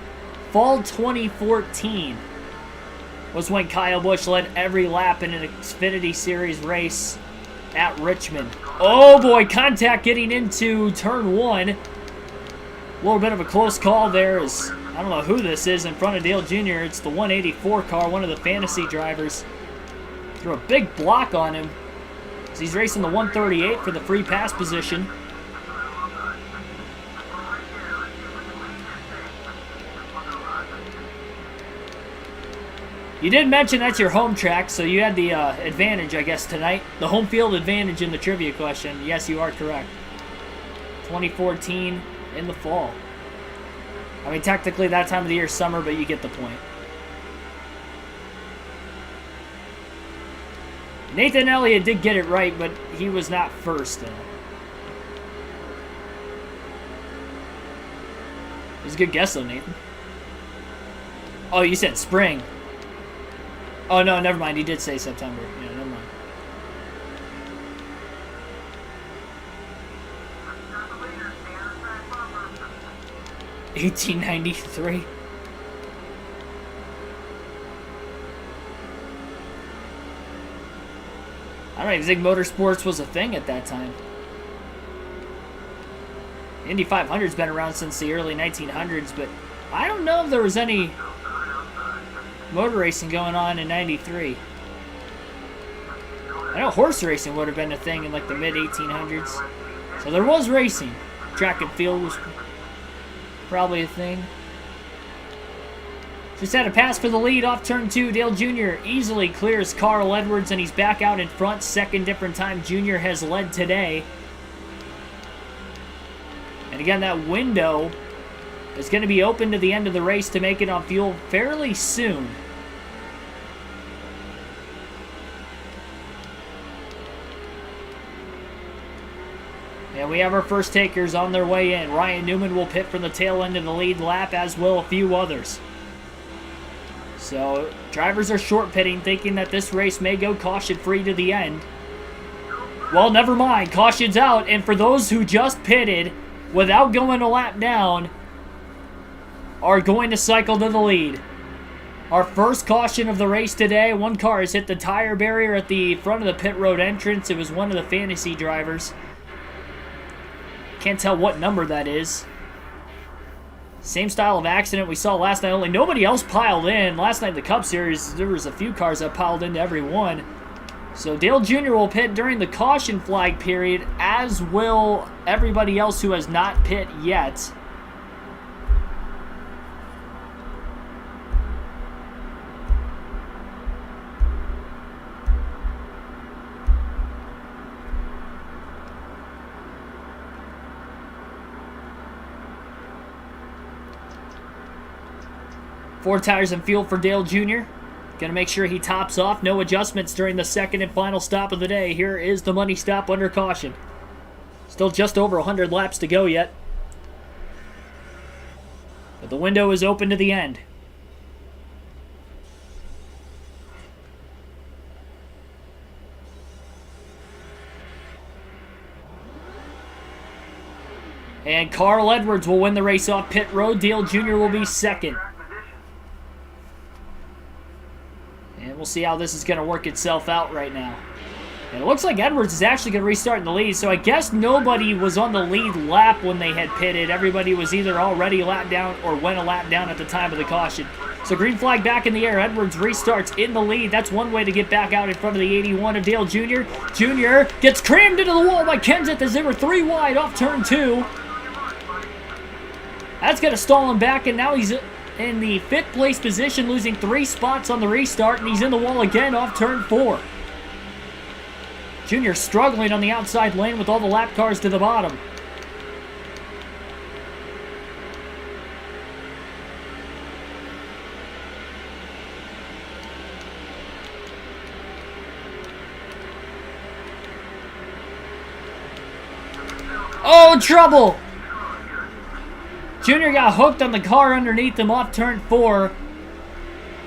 Fall 2014 was when Kyle Busch led every lap in an Xfinity Series race at Richmond. Oh boy, contact getting into turn 1. A little bit of a close call there as, I don't know who this is in front of Dale Jr. It's the 184 car, one of the fantasy drivers. Threw a big block on him. He's racing the 138 for the free pass position. You did mention that's your home track, so you had the advantage, I guess, tonight. The home field advantage in the trivia question. Yes, you are correct. 2014 in the fall. I mean, technically that time of the year is summer, but you get the point. Nathan Elliott did get it right, but he was not first. It was a good guess, though, Nathan. Oh, you said spring. Oh, no, never mind. He did say September. Yeah, never mind. $18.93. I don't even think motorsports was a thing at that time. Indy 500's been around since the early 1900s, but I don't know if there was any motor racing going on in 93. I know horse racing would have been a thing in like the mid-1800s. So there was racing. Track and field was probably a thing. Just had a pass for the lead off turn 2. Dale Jr. easily clears Carl Edwards, and he's back out in front. Second different time Jr. has led today. And again, that window is going to be open to the end of the race to make it on fuel fairly soon. And we have our first takers on their way in. Ryan Newman will pit from the tail end of the lead lap, as will a few others. So, drivers are short pitting, thinking that this race may go caution-free to the end. Well, never mind. Caution's out, and for those who just pitted without going a lap down, are going to cycle to the lead. Our first caution of the race today. One car has hit the tire barrier at the front of the pit road entrance. It was one of the fantasy drivers. Can't tell what number that is. Same style of accident we saw last night, only nobody else piled in. Last night in the Cup Series, there was a few cars that piled into every one. So Dale Jr. will pit during the caution flag period, as will everybody else who has not pit yet. Four tires and fuel for Dale Jr. Gonna make sure he tops off. No adjustments during the second and final stop of the day. Here is the money stop under caution. Still just over 100 laps to go yet. But the window is open to the end. And Carl Edwards will win the race off pit road. Dale Jr. will be second. And we'll see how this is going to work itself out right now. And it looks like Edwards is actually going to restart in the lead, so I guess nobody was on the lead lap when they had pitted. Everybody was either already lapped down or went a lap down at the time of the caution. So green flag back in the air. Edwards restarts in the lead. That's one way to get back out in front of the 81 of Dale Jr. Jr. gets crammed into the wall by Kenseth as they were 3 wide off turn 2. That's going to stall him back, and now he's in the 5th place position, losing 3 spots on the restart, and he's in the wall again off turn 4. Junior struggling on the outside lane with all the lap cars to the bottom. Oh, trouble! Junior got hooked on the car underneath him off turn 4.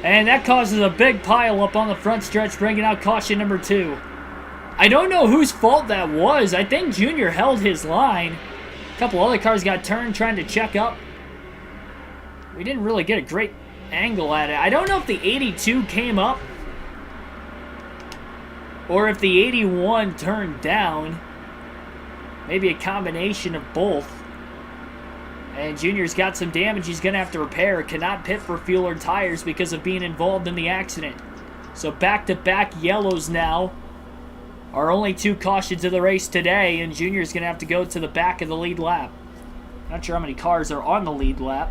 And that causes a big pile up on the front stretch, bringing out caution number 2. I don't know whose fault that was. I think Junior held his line. A couple other cars got turned trying to check up. We didn't really get a great angle at it. I don't know if the 82 came up or if the 81 turned down. Maybe a combination of both. And Junior's got some damage he's going to have to repair. Cannot pit for fuel or tires because of being involved in the accident. So back-to-back yellows now. Our only 2 cautions of the race today, and Junior's going to have to go to the back of the lead lap. Not sure how many cars are on the lead lap.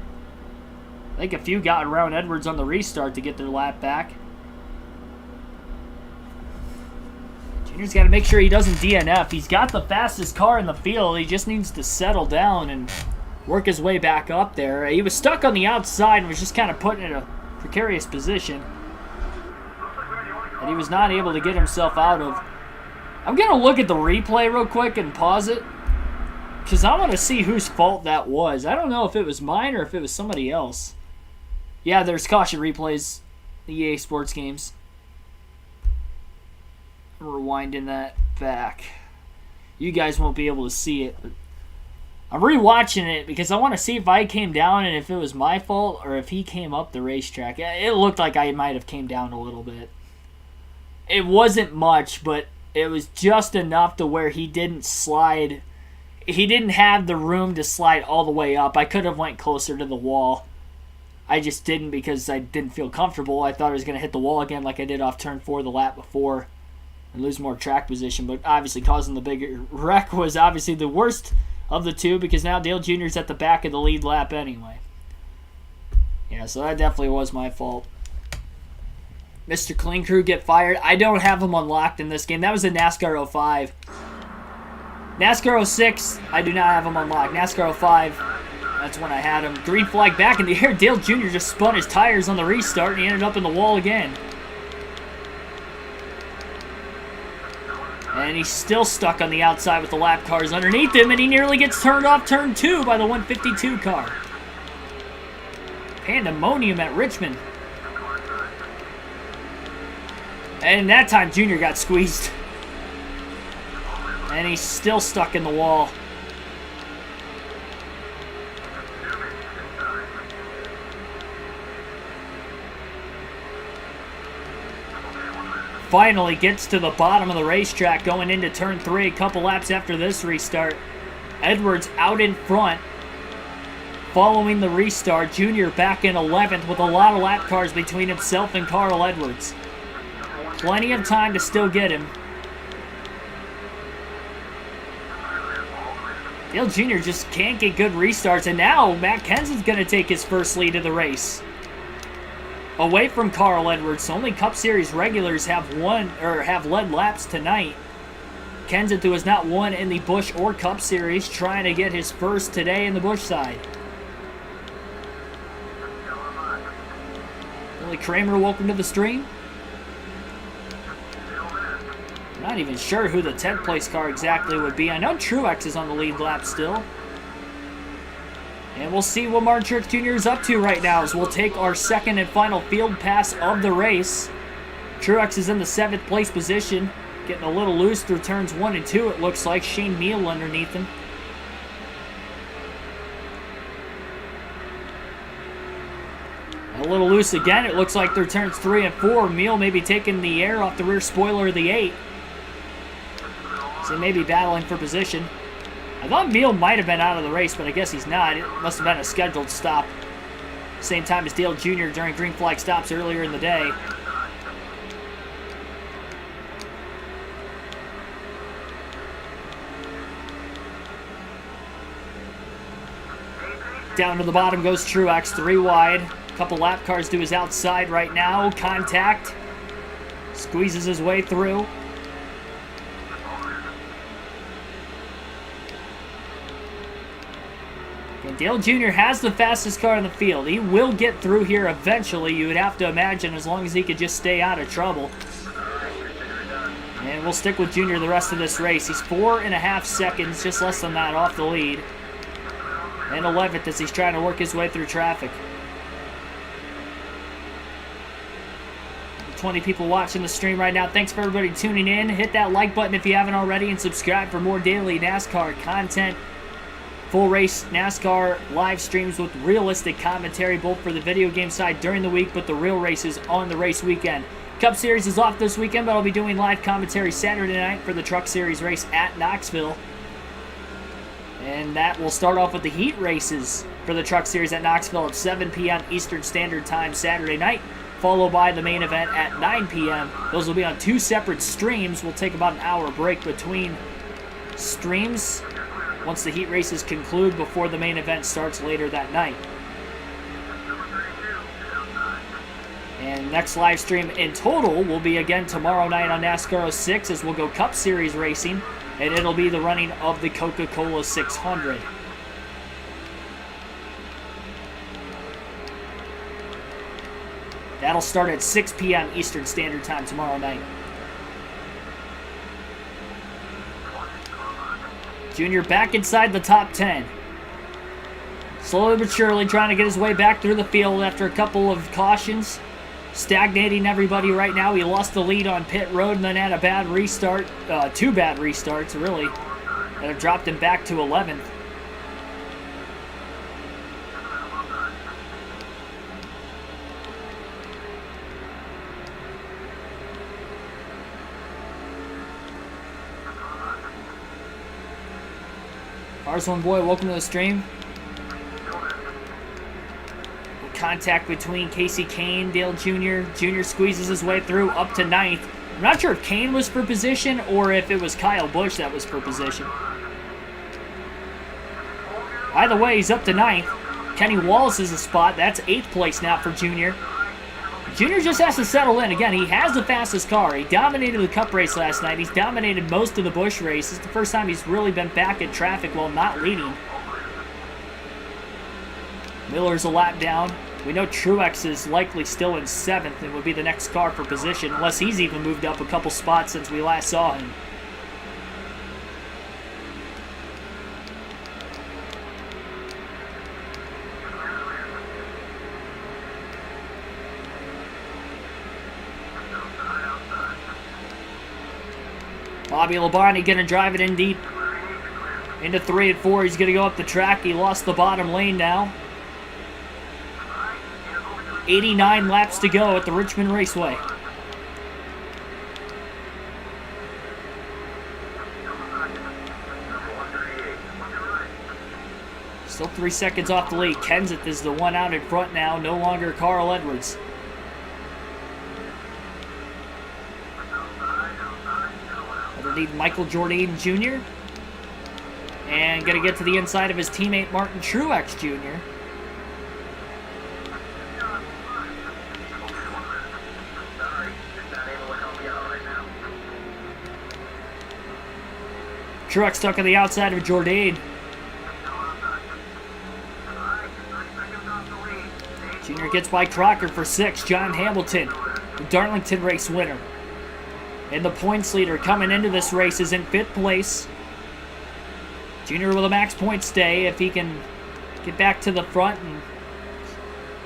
I think a few got around Edwards on the restart to get their lap back. Junior's got to make sure he doesn't DNF. He's got the fastest car in the field. He just needs to settle down and work his way back up there. He was stuck on the outside and was just kind of put in a precarious position that he was not able to get himself out of. I'm going to look at the replay real quick and pause it because I want to see whose fault that was. I don't know if it was mine or if it was somebody else. Yeah, there's caution replays, the EA Sports games. I'm rewinding that back. You guys won't be able to see it, but I'm rewatching it because I want to see if I came down and if it was my fault or if he came up the racetrack. It looked like I might have came down a little bit. It wasn't much, but it was just enough to where he didn't slide. He didn't have the room to slide all the way up. I could have went closer to the wall. I just didn't because I didn't feel comfortable. I thought I was going to hit the wall again like I did off turn 4 the lap before and lose more track position. But obviously causing the bigger wreck was obviously the worst of the 2 because now Dale Jr.'s at the back of the lead lap anyway. Yeah, so that definitely was my fault. Mr. Clean Crew get fired. I don't have him unlocked in this game. That was a NASCAR 05. NASCAR 06, I do not have him unlocked. NASCAR 05, that's when I had him. Green flag back in the air. Dale Jr. just spun his tires on the restart and he ended up in the wall again. And he's still stuck on the outside with the lap cars underneath him, and he nearly gets turned off turn 2 by the 152 car. Pandemonium at Richmond. And that time, Junior got squeezed. And he's still stuck in the wall. Finally gets to the bottom of the racetrack going into turn 3 a couple laps after this restart. Edwards out in front. Following the restart, Junior back in 11th with a lot of lap cars between himself and Carl Edwards. Plenty of time to still get him. Dale Jr. just can't get good restarts, and now Matt Kenseth's going to take his first lead of the race. Away from Carl Edwards, only Cup Series regulars have led laps tonight. Kenseth, who has not won in the Busch or Cup Series, trying to get his first today in the Busch side. Billy Kramer, welcome to the stream. Not even sure who the 10th place car exactly would be. I know Truex is on the lead lap still. And we'll see what Martin Truex Jr. is up to right now as we'll take our second and final field pass of the race. Truex is in the 7th place position. Getting a little loose through turns 1 and 2, it looks like. Shane Meal underneath him. A little loose again. It looks like through turns 3 and 4. Meal maybe taking the air off the rear spoiler of the 8. So he may be battling for position. I thought Meal might have been out of the race, but I guess he's not. It must have been a scheduled stop. Same time as Dale Jr. during green flag stops earlier in the day. Down to the bottom goes Truex, 3 wide. A couple lap cars to his outside right now. Contact. Squeezes his way through. And Dale Jr. has the fastest car in the field. He will get through here eventually, you would have to imagine, as long as he could just stay out of trouble. And we'll stick with Jr. the rest of this race. He's 4.5 seconds, just less than that, off the lead. And 11th as he's trying to work his way through traffic. 20 people watching the stream right now. Thanks for everybody tuning in. Hit that like button if you haven't already, and subscribe for more daily NASCAR content. Full race NASCAR live streams with realistic commentary, both for the video game side during the week, but the real races on the race weekend. Cup Series is off this weekend, but I'll be doing live commentary Saturday night for the Truck Series race at Knoxville. And that will start off with the heat races for the Truck Series at Knoxville at 7 p.m. Eastern Standard Time Saturday night, followed by the main event at 9 p.m. Those will be on 2 separate streams. We'll take about an hour break between streams once the heat races conclude before the main event starts later that night. And next live stream in total will be again tomorrow night on NASCAR 06 as we'll go Cup Series racing. And it'll be the running of the Coca-Cola 600. That'll start at 6 p.m. Eastern Standard Time tomorrow night. Junior back inside the top 10. Slowly but surely trying to get his way back through the field after a couple of cautions. Stagnating everybody right now. He lost the lead on pit road and then had a bad restart. 2 bad restarts, really, that have dropped him back to 11th. Arslan Boy, welcome to the stream. Contact between Casey Kane, Dale Jr. Jr. squeezes his way through up to 9th. I'm not sure if Kane was for position or if it was Kyle Busch that was for position. Either way, he's up to 9th. Kenny Wallace is a spot. That's 8th place now for Jr. Jr. just has to settle in. Again, he has the fastest car. He dominated the Cup race last night. He's dominated most of the Busch race. It's the first time he's really been back in traffic while not leading. Miller's a lap down. We know Truex is likely still in 7th and would be the next car for position, unless he's even moved up a couple spots since we last saw him. Bobby Labonte going to drive it in deep into 3 and 4. He's going to go up the track. He lost the bottom lane now. 89 laps to go at the Richmond Raceway. Still 3 seconds off the lead. Kenseth is the one out in front now, no longer Carl Edwards. Underneath Michael Jordan Jr. And going to get to the inside of his teammate Martin Truex Jr. Truex stuck on the outside of Jordan. Junior gets by Crocker for 6. John Hamilton, the Darlington race winner. And the points leader coming into this race is in 5th place. Junior with a max point stay if he can get back to the front. And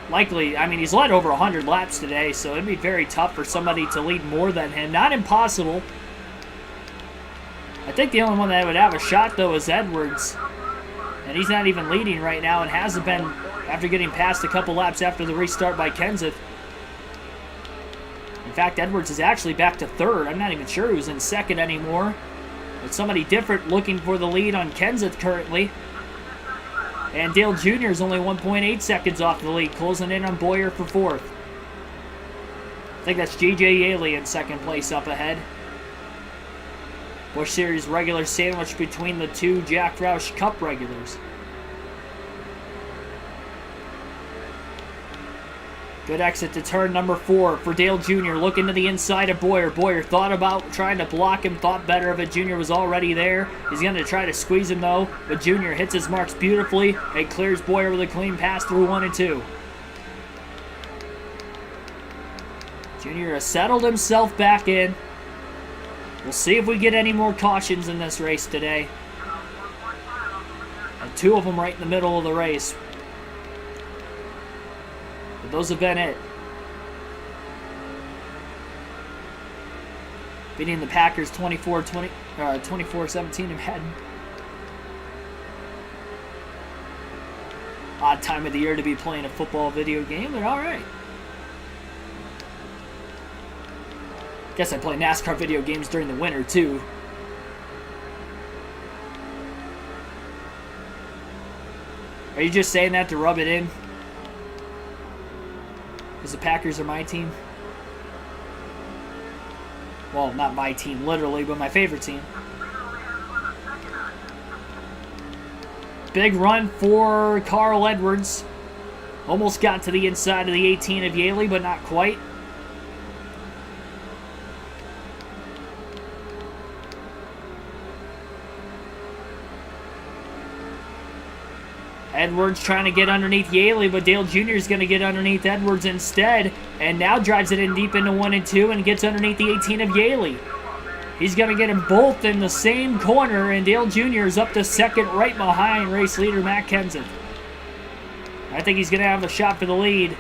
likely, I mean, he's led over 100 laps today, so it'd be very tough for somebody to lead more than him. Not impossible. I think the only one that would have a shot, though, is Edwards. And he's not even leading right now and hasn't been after getting past a couple laps after the restart by Kenseth. In fact, Edwards is actually back to 3rd. I'm not even sure who's in 2nd anymore. It's somebody different looking for the lead on Kenseth currently. And Dale Jr. is only 1.8 seconds off the lead, closing in on Boyer for fourth. I think that's J.J. Yaley in second place up ahead. Busch Series regular sandwiched between the two Jack Roush Cup regulars. Good exit to turn number 4 for Dale Jr. Looking to the inside of Boyer. Boyer thought about trying to block him, thought better of it. Jr. was already there. He's going to try to squeeze him though, but Jr. hits his marks beautifully and clears Boyer with a clean pass through 1 and 2. Jr. has settled himself back in. We'll see if we get any more cautions in this race today. And 2 of them right in the middle of the race. But those have been it. Beating the Packers 24-17 in Madden. Odd time of the year to be playing a football video game, but alright. Guess I play NASCAR video games during the winter too. Are you just saying that to rub it in? Because the Packers are my team? Well, not my team literally, but my favorite team. Big run for Carl Edwards. Almost got to the inside of the 18 of Yaley, but not quite. Edwards trying to get underneath Yaley, but Dale Jr. is going to get underneath Edwards instead, and now drives it in deep into 1 and 2 and gets underneath the 18 of Yaley. He's going to get them both in the same corner, and Dale Jr. is up to second right behind race leader Matt Kenseth. I think he's going to have a shot for the lead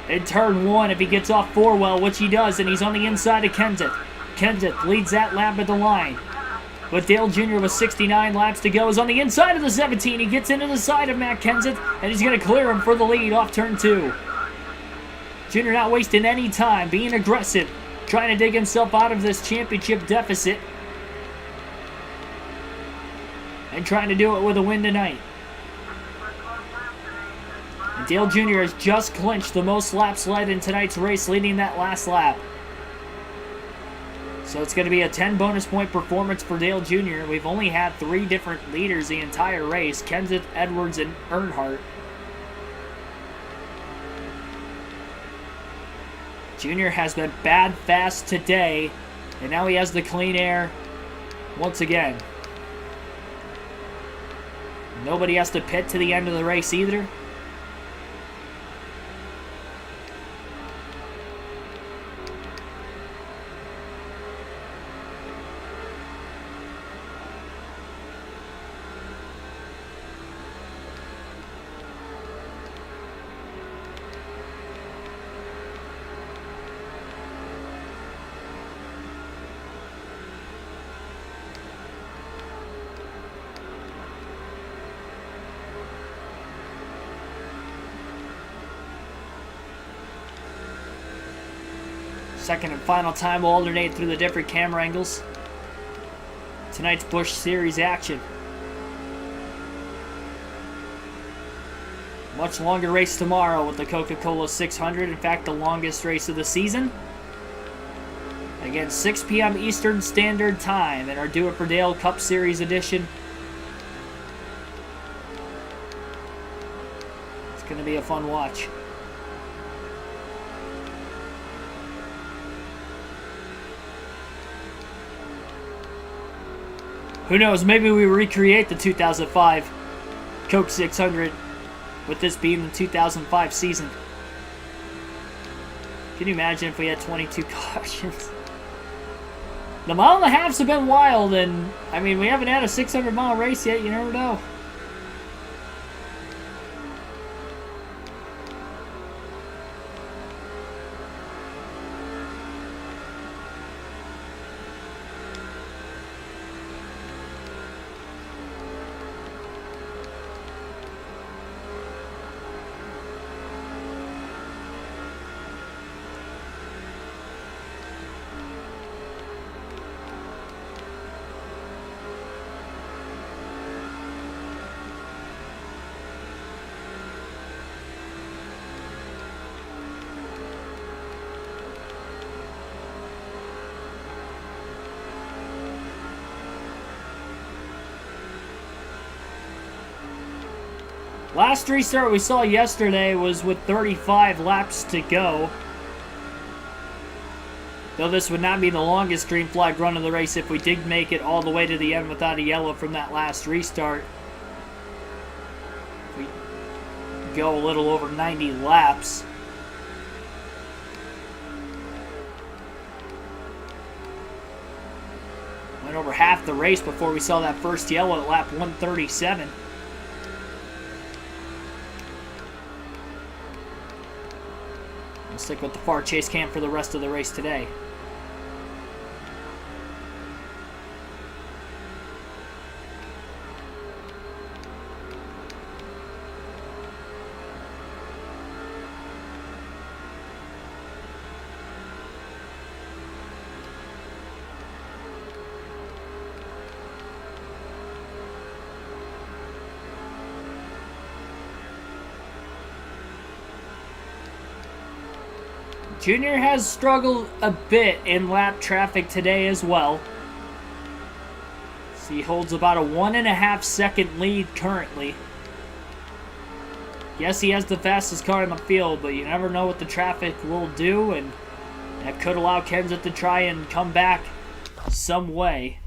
in turn 1 if he gets off 4 well, which he does, and he's on the inside of Kenseth. Kenseth leads that lap at the line. But Dale Jr. with 69 laps to go is on the inside of the 17. He gets into the side of Matt Kenseth, and he's going to clear him for the lead off turn 2. Jr. not wasting any time, being aggressive, trying to dig himself out of this championship deficit, and trying to do it with a win tonight. And Dale Jr. has just clinched the most laps led in tonight's race, leading that last lap. So it's going to be a 10 bonus point performance for Dale Jr. We've only had 3 different leaders the entire race: Kenseth, Edwards, and Earnhardt. Jr. has been bad fast today, and now he has the clean air once again. Nobody has to pit to the end of the race either. Second and final time will alternate through the different camera angles. Tonight's Busch Series action. Much longer race tomorrow with the Coca-Cola 600. In fact, the longest race of the season. Again, 6 p.m. Eastern Standard Time in our Do It For Dale Cup Series edition. It's going to be a fun watch. Who knows, maybe we recreate the 2005 Coke 600 with this being the 2005 season. Can you imagine if we had 22 cautions? The mile and a halves have been wild, and I mean, we haven't had a 600-mile race yet. You never know. Last restart we saw yesterday was with 35 laps to go. Though this would not be the longest green flag run of the race if we did make it all the way to the end without a yellow from that last restart. We go a little over 90 laps. Went over half the race before we saw that first yellow at lap 137. We'll stick with the far chase cam for the rest of the race today. Junior has struggled a bit in lap traffic today as well. So he holds about a 1.5 second lead currently. Yes, he has the fastest car in the field, but you never know what the traffic will do, and that could allow Kenseth to try and come back some way.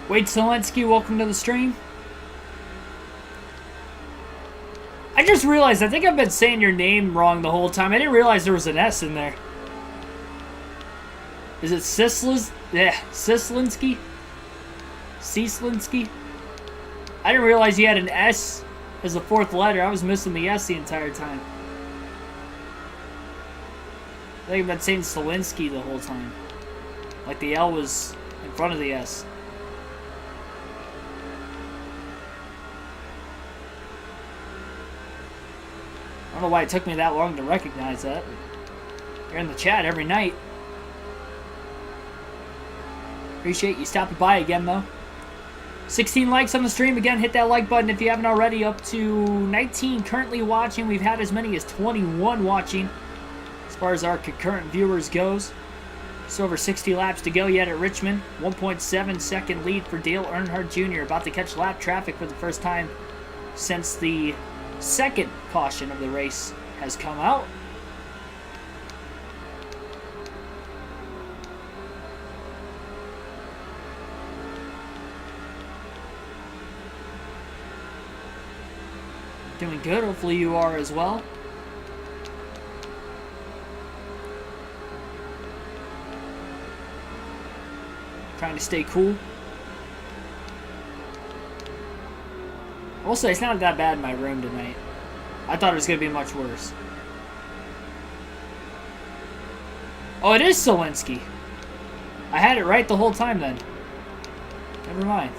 Wade Zelensky, welcome to the stream. I just realized, I think I've been saying your name wrong the whole time. I didn't realize there was an S in there. Is it Sislinski? Yeah, Sislinski? Sislinski? I didn't realize you had an S as the fourth letter. I was missing the S the entire time. I think I've been saying Selinsky the whole time. Like the L was in front of the S. I don't know why it took me that long to recognize that. You're in the chat every night. Appreciate you stopping by again, though. 16 likes on the stream. Again, hit that like button if you haven't already. Up to 19 currently watching. We've had as many as 21 watching as far as our concurrent viewers goes. Just over 60 laps to go yet at Richmond. 1.7 second lead for Dale Earnhardt Jr. About to catch lap traffic for the first time since the second caution of the race has come out. Doing good, hopefully you are as well. Trying to stay cool. I will say, it's not that bad in my room tonight. I thought it was going to be much worse. Oh, it is Selinsky. I had it right the whole time then. Never mind.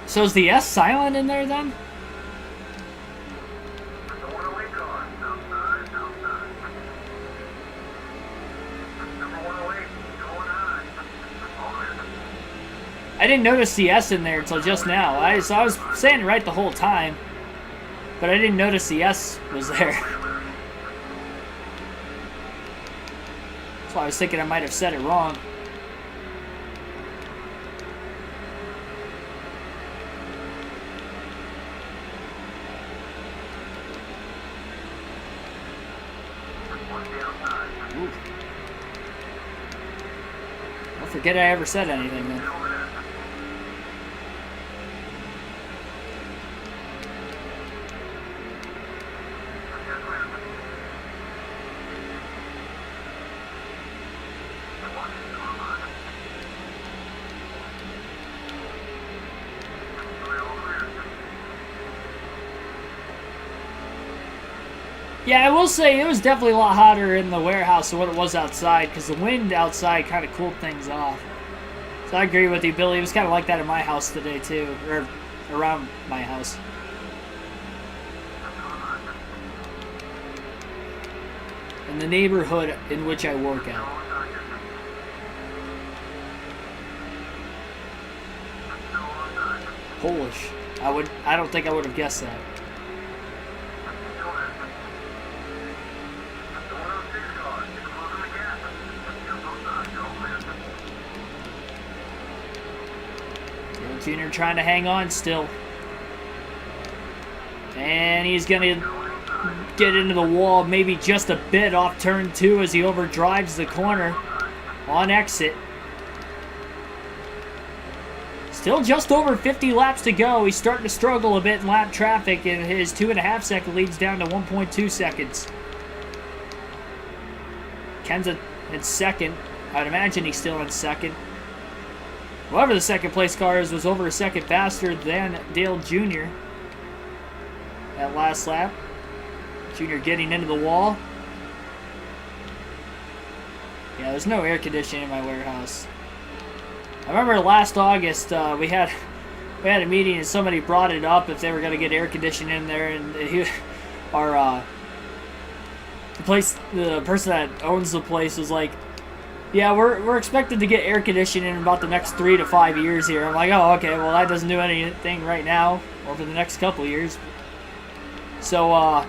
So is the S silent in there then? I didn't notice the S in there until just now. I was saying it right the whole time, but I didn't notice the S was there. That's why I was thinking I might have said it wrong. Ooh. Don't forget I ever said anything then. Yeah, I will say it was definitely a lot hotter in the warehouse than what it was outside because the wind outside kind of cooled things off. So I agree with you, Billy. It was kind of like that in my house today, too. Or around my house. In the neighborhood in which I work at. Polish. I don't think I would have guessed that. Junior trying to hang on still. And he's going to get into the wall maybe just a bit off turn 2 as he overdrives the corner on exit. Still just over 50 laps to go. He's starting to struggle a bit in lap traffic, and his 2.5 second lead's down to 1.2 seconds. Ken's in second. I'd imagine he's still in second. Whoever the second place car is was over a second faster than Dale Jr. that last lap. Jr. getting into the wall. Yeah, there's no air conditioning in my warehouse. I remember last August we had a meeting and somebody brought it up if they were going to get air conditioning in there, and the person that owns the place was like, yeah, we're expected to get air conditioning in about the next 3 to 5 years here. I'm like, oh, okay, well, that doesn't do anything right now or for the next couple of years. So,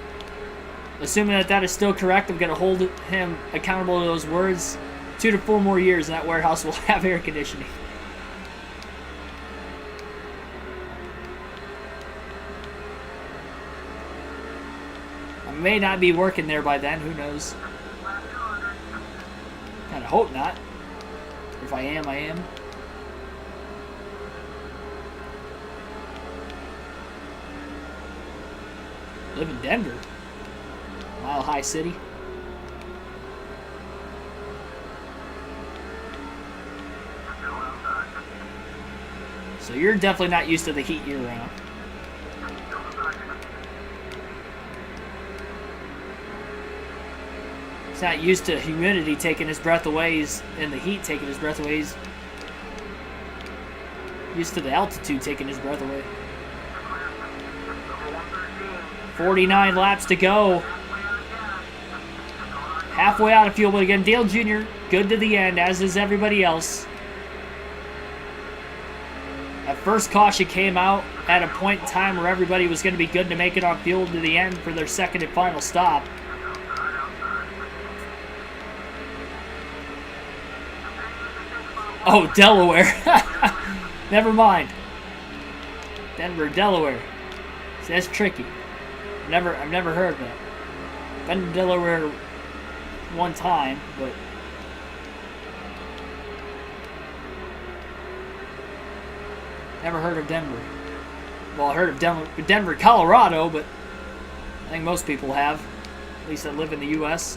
assuming that is still correct, I'm going to hold him accountable to those words. 2 to 4 more years, and that warehouse will have air conditioning. I may not be working there by then, who knows. I hope not. If I am, I am. Live in Denver. Mile High City. So you're definitely not used to the heat year round. He's not used to humidity taking his breath away and the heat taking his breath away. He's used to the altitude taking his breath away. 49 laps to go. Halfway out of fuel, but again, Dale Jr. good to the end, as is everybody else. That first caution came out at a point in time where everybody was going to be good to make it on fuel to the end for their second and final stop. Oh, Delaware. Never mind. Denver, Delaware. See, that's tricky. I've never heard of that. Been to Delaware one time, but never heard of Denver. Well, I heard of Denver, Colorado, but I think most people have, at least that live in the U.S.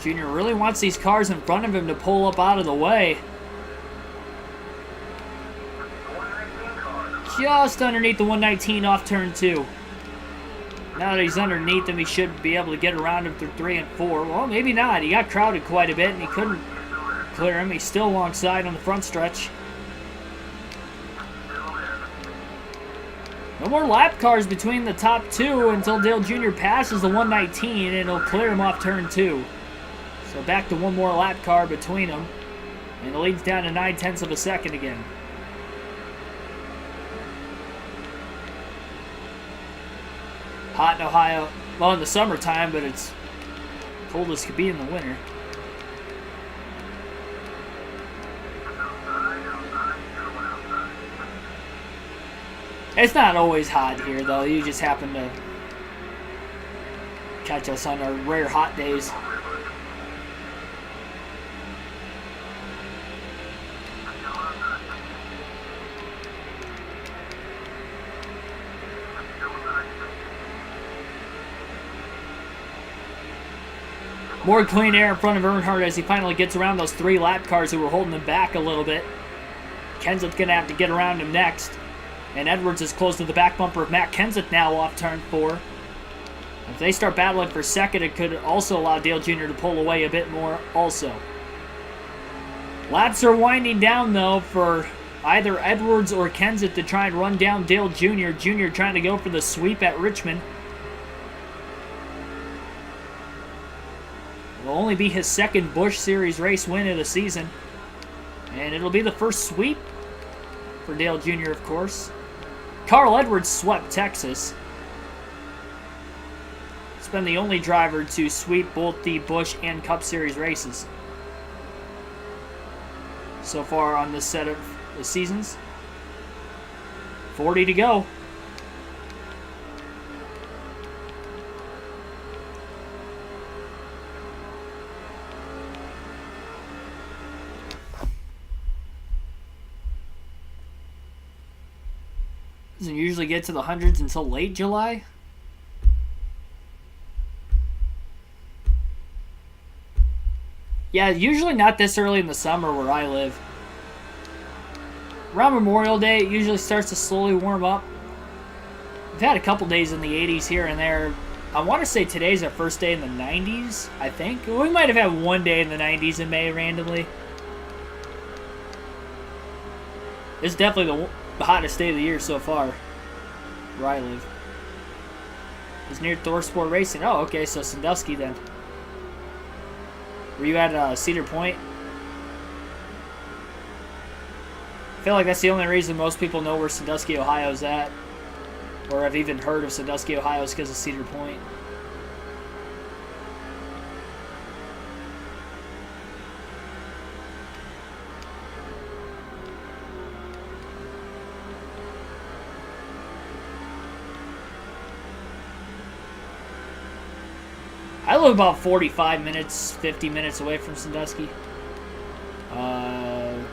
Junior really wants these cars in front of him to pull up out of the way. Just underneath the 119 off turn 2. Now that he's underneath him, he should be able to get around him through 3 and 4. Well, maybe not. He got crowded quite a bit, and he couldn't clear him. He's still alongside on the front stretch. No more lap cars between the top 2 until Dale Jr. passes the 119, and it'll clear him off turn 2. So back to one more lap car between them. And the lead's down to 9/10 of a second again. Hot in Ohio. Well, in the summertime, but it's cold as could be in the winter. It's not always hot here, though. You just happen to catch us on our rare hot days. More clean air in front of Earnhardt as he finally gets around those 3 lap cars who were holding him back a little bit. Kenseth going to have to get around him next. And Edwards is close to the back bumper of Matt Kenseth now off turn 4. If they start battling for second, it could also allow Dale Jr. to pull away a bit more also. Laps are winding down, though, for either Edwards or Kenseth to try and run down Dale Jr. Jr. trying to go for the sweep at Richmond. It'll only be his second Busch Series race win of the season. And it'll be the first sweep for Dale Jr., of course. Carl Edwards swept Texas. He's been the only driver to sweep both the Busch and Cup Series races so far on this set of the seasons. 40 to go. Doesn't usually get to the hundreds until late July. Yeah, usually not this early in the summer where I live. Around Memorial Day, it usually starts to slowly warm up. We've had a couple days in the 80s here and there. I want to say today's our first day in the 90s, I think. We might have had one day in the 90s in May randomly. It's definitely the hottest day of the year so far, where I live. It's near Thorsport Racing. Oh, okay, so Sandusky then. Were you at Cedar Point? I feel like that's the only reason most people know where Sandusky, Ohio's at. Or have even heard of Sandusky, Ohio, is because of Cedar Point. I live about 45 minutes, 50 minutes away from Sandusky.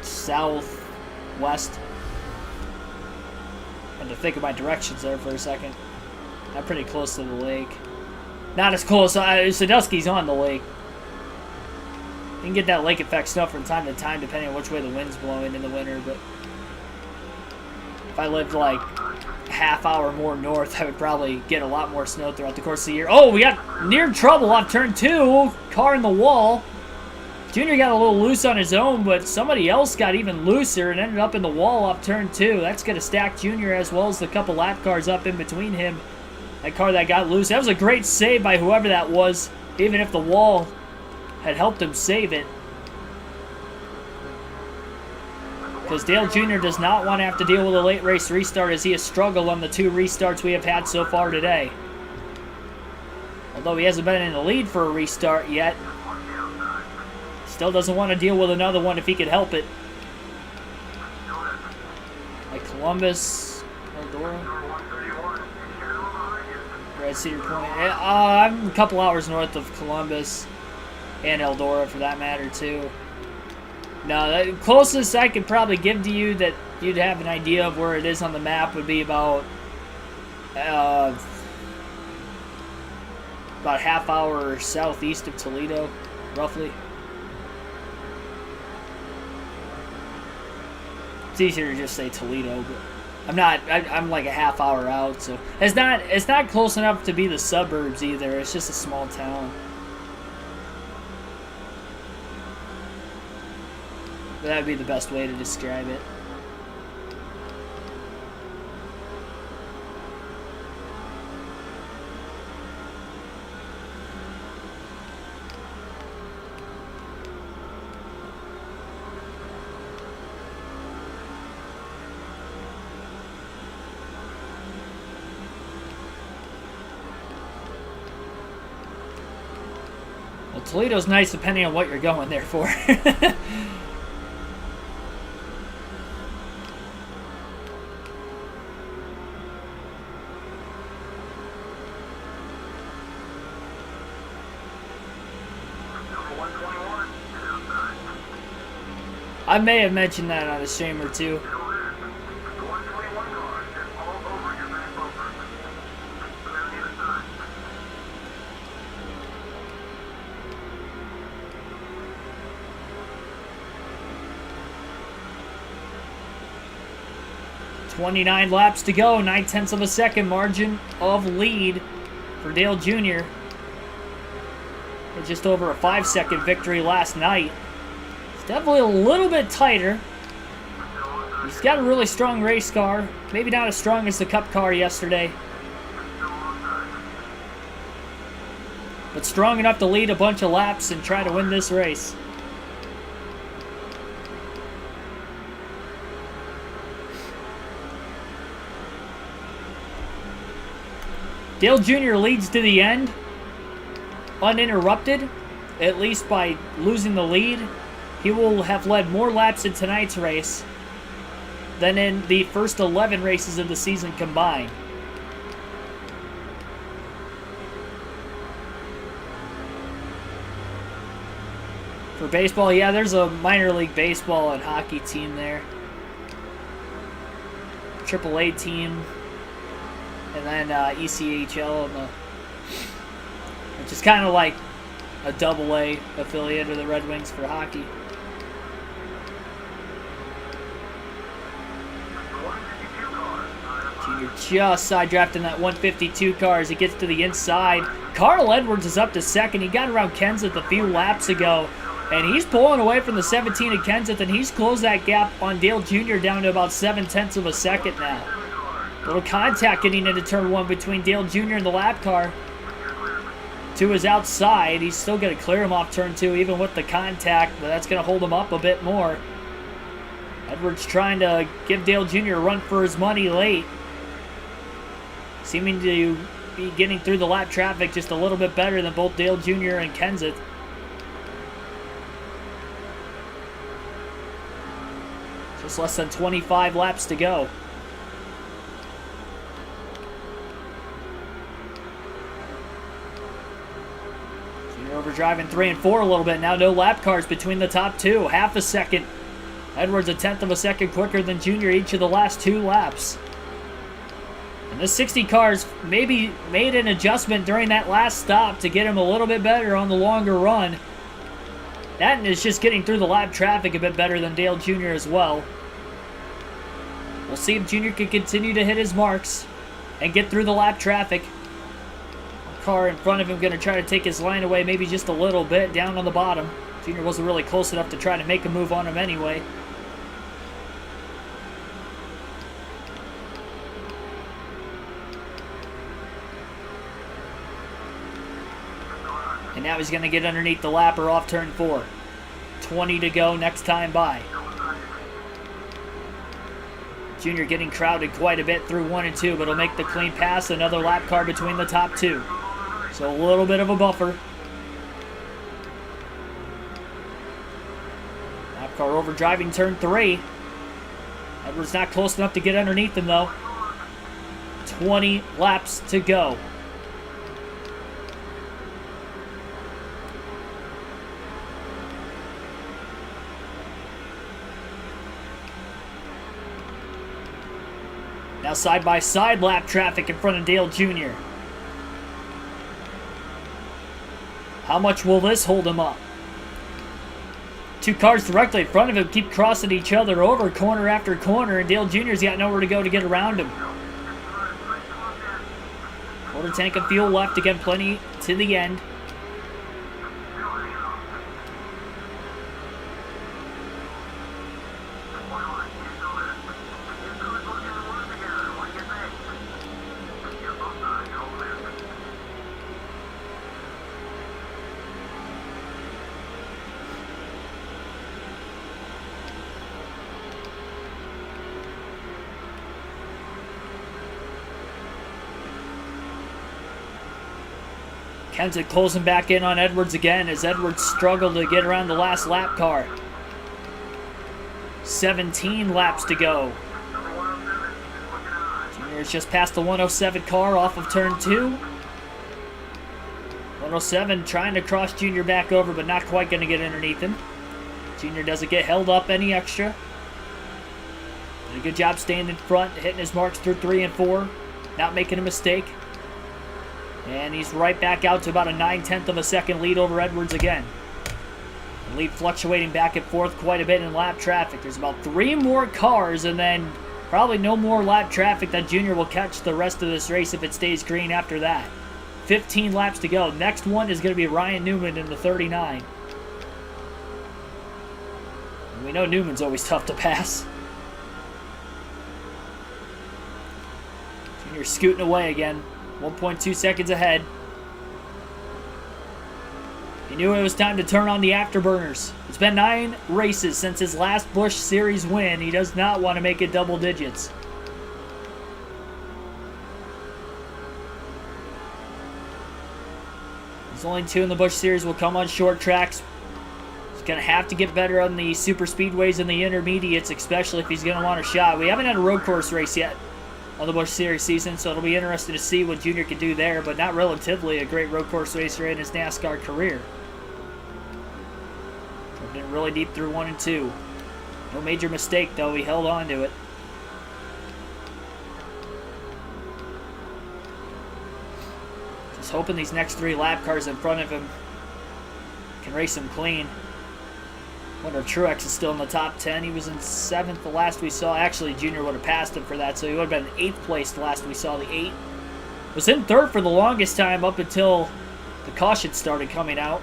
Southwest. I had to think of my directions there for a second. I'm pretty close to the lake. Not as close. Sandusky's on the lake. You can get that lake effect stuff from time to time depending on which way the wind's blowing in the winter, but if I lived like a half hour more north, I would probably get a lot more snow throughout the course of the year. Oh, we got near trouble off turn 2. Car in the wall. Junior got a little loose on his own, but somebody else got even looser and ended up in the wall off turn 2. That's going to stack Junior as well as the couple lap cars up in between him. That car that got loose. That was a great save by whoever that was, even if the wall had helped him save it. Because Dale Jr. does not want to have to deal with a late race restart as he has struggled on the 2 restarts we have had so far today. Although he hasn't been in the lead for a restart yet, still doesn't want to deal with another one if he could help it. Like Columbus, Eldora. We're at Cedar Point. I'm a couple hours north of Columbus and Eldora for that matter too. No, the closest I could probably give to you that you'd have an idea of where it is on the map would be about half hour southeast of Toledo, roughly. It's easier to just say Toledo, but I'm like a half hour out, so it's not close enough to be the suburbs either. It's just a small town. But that would be the best way to describe it. Well, Toledo's nice depending on what you're going there for. I may have mentioned that on a stream or two. 29 laps to go, 9/10 of a second margin of lead for Dale Jr. Just over a 5-second victory last night. It's definitely a little bit tighter. He's got a really strong race car. Maybe not as strong as the Cup car yesterday, but strong enough to lead a bunch of laps and try to win this race. Dale Jr. leads to the end, uninterrupted, at least by losing the lead. He will have led more laps in tonight's race than in the first 11 races of the season combined. For baseball, yeah, there's a minor league baseball and hockey team there. AAA team. And then ECHL, which is kind of like a AA affiliate of the Red Wings for hockey. Junior just side drafting that 152 car as he gets to the inside. Carl Edwards is up to second. He got around Kenseth a few laps ago, and he's pulling away from the 17 of Kenseth, and he's closed that gap on Dale Jr. down to about 7/10 of a second now. Little contact getting into turn 1 between Dale Jr. and the lap car. To his outside. He's still going to clear him off turn 2 even with the contact, but that's going to hold him up a bit more. Edwards trying to give Dale Jr. a run for his money late. Seeming to be getting through the lap traffic just a little bit better than both Dale Jr. and Kenseth. Just less than 25 laps to go. Overdriving 3 and 4 a little bit. Now no lap cars between the top two. Half a second. Edwards 1/10 of a second quicker than Junior each of the last 2 laps. And this 60 cars maybe made an adjustment during that last stop to get him a little bit better on the longer run. That is just getting through the lap traffic a bit better than Dale Jr. as well. We'll see if Junior can continue to hit his marks and get through the lap traffic. Car in front of him going to try to take his line away maybe just a little bit down on the bottom. Junior wasn't really close enough to try to make a move on him anyway. And now he's going to get underneath the lapper off turn 4. 20 to go next time by. Junior getting crowded quite a bit through 1 and 2, but he'll make the clean pass. Another lap car between the top 2. So a little bit of a buffer. Lap car overdriving turn 3. Edwards not close enough to get underneath him though. 20 laps to go. Now side-by-side lap traffic in front of Dale Jr. How much will this hold him up? 2 cars directly in front of him keep crossing each other over corner after corner, and Dale Jr.'s got nowhere to go to get around him. Quarter tank of fuel left, again plenty to the end. Kenseth closing back in on Edwards again as Edwards struggled to get around the last lap car. 17 laps to go. Junior's just past the 107 car off of turn 2. 107 trying to cross Junior back over, but not quite going to get underneath him. Junior doesn't get held up any extra. Did a good job staying in front, hitting his marks through 3 and 4. Not making a mistake. And he's right back out to about a 9/10 of a second lead over Edwards again. The lead fluctuating back and forth quite a bit in lap traffic. There's about 3 more cars, and then Probably no more lap traffic that Junior will catch the rest of this race if it stays green after that. 15 laps to go. Next one is going to be Ryan Newman in the 39. And we know Newman's always tough to pass. Junior scooting away again. 1.2 seconds ahead. He knew it was time to turn on the afterburners. It's been 9 races since his last Busch Series win. He does not want to make it double digits. There's only 2 in the Busch Series. Will come on short tracks. He's going to have to get better on the super speedways and the intermediates, especially if he's going to want a shot. We haven't had a road course race yet on the Busch Series season, so it'll be interesting to see what Junior can do there, but not relatively a great road course racer in his NASCAR career. Didn't really deep through 1 and 2. No major mistake, though. He held on to it. Just hoping these next 3 lap cars in front of him can race him clean. Wonder if Truex is still in the top 10. He was in 7th the last we saw. Actually, Junior would have passed him for that, so he would have been in 8th place the last we saw the 8. Was in 3rd for the longest time up until the caution started coming out.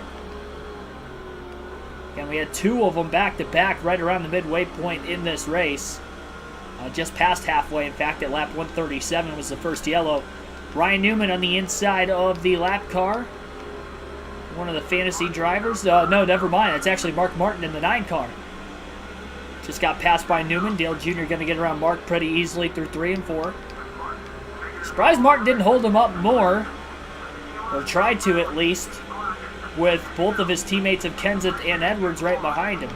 And we had 2 of them back-to-back right around the midway point in this race. Just past halfway, in fact, at lap 137 was the first yellow. Ryan Newman on the inside of the lap car. One of the fantasy drivers. No, never mind. It's actually Mark Martin in the 9 car. Just got passed by Newman. Dale Jr. going to get around Mark pretty easily through 3 and 4. Surprised Martin didn't hold him up more. Or tried to, at least, with both of his teammates of Kenseth and Edwards right behind him.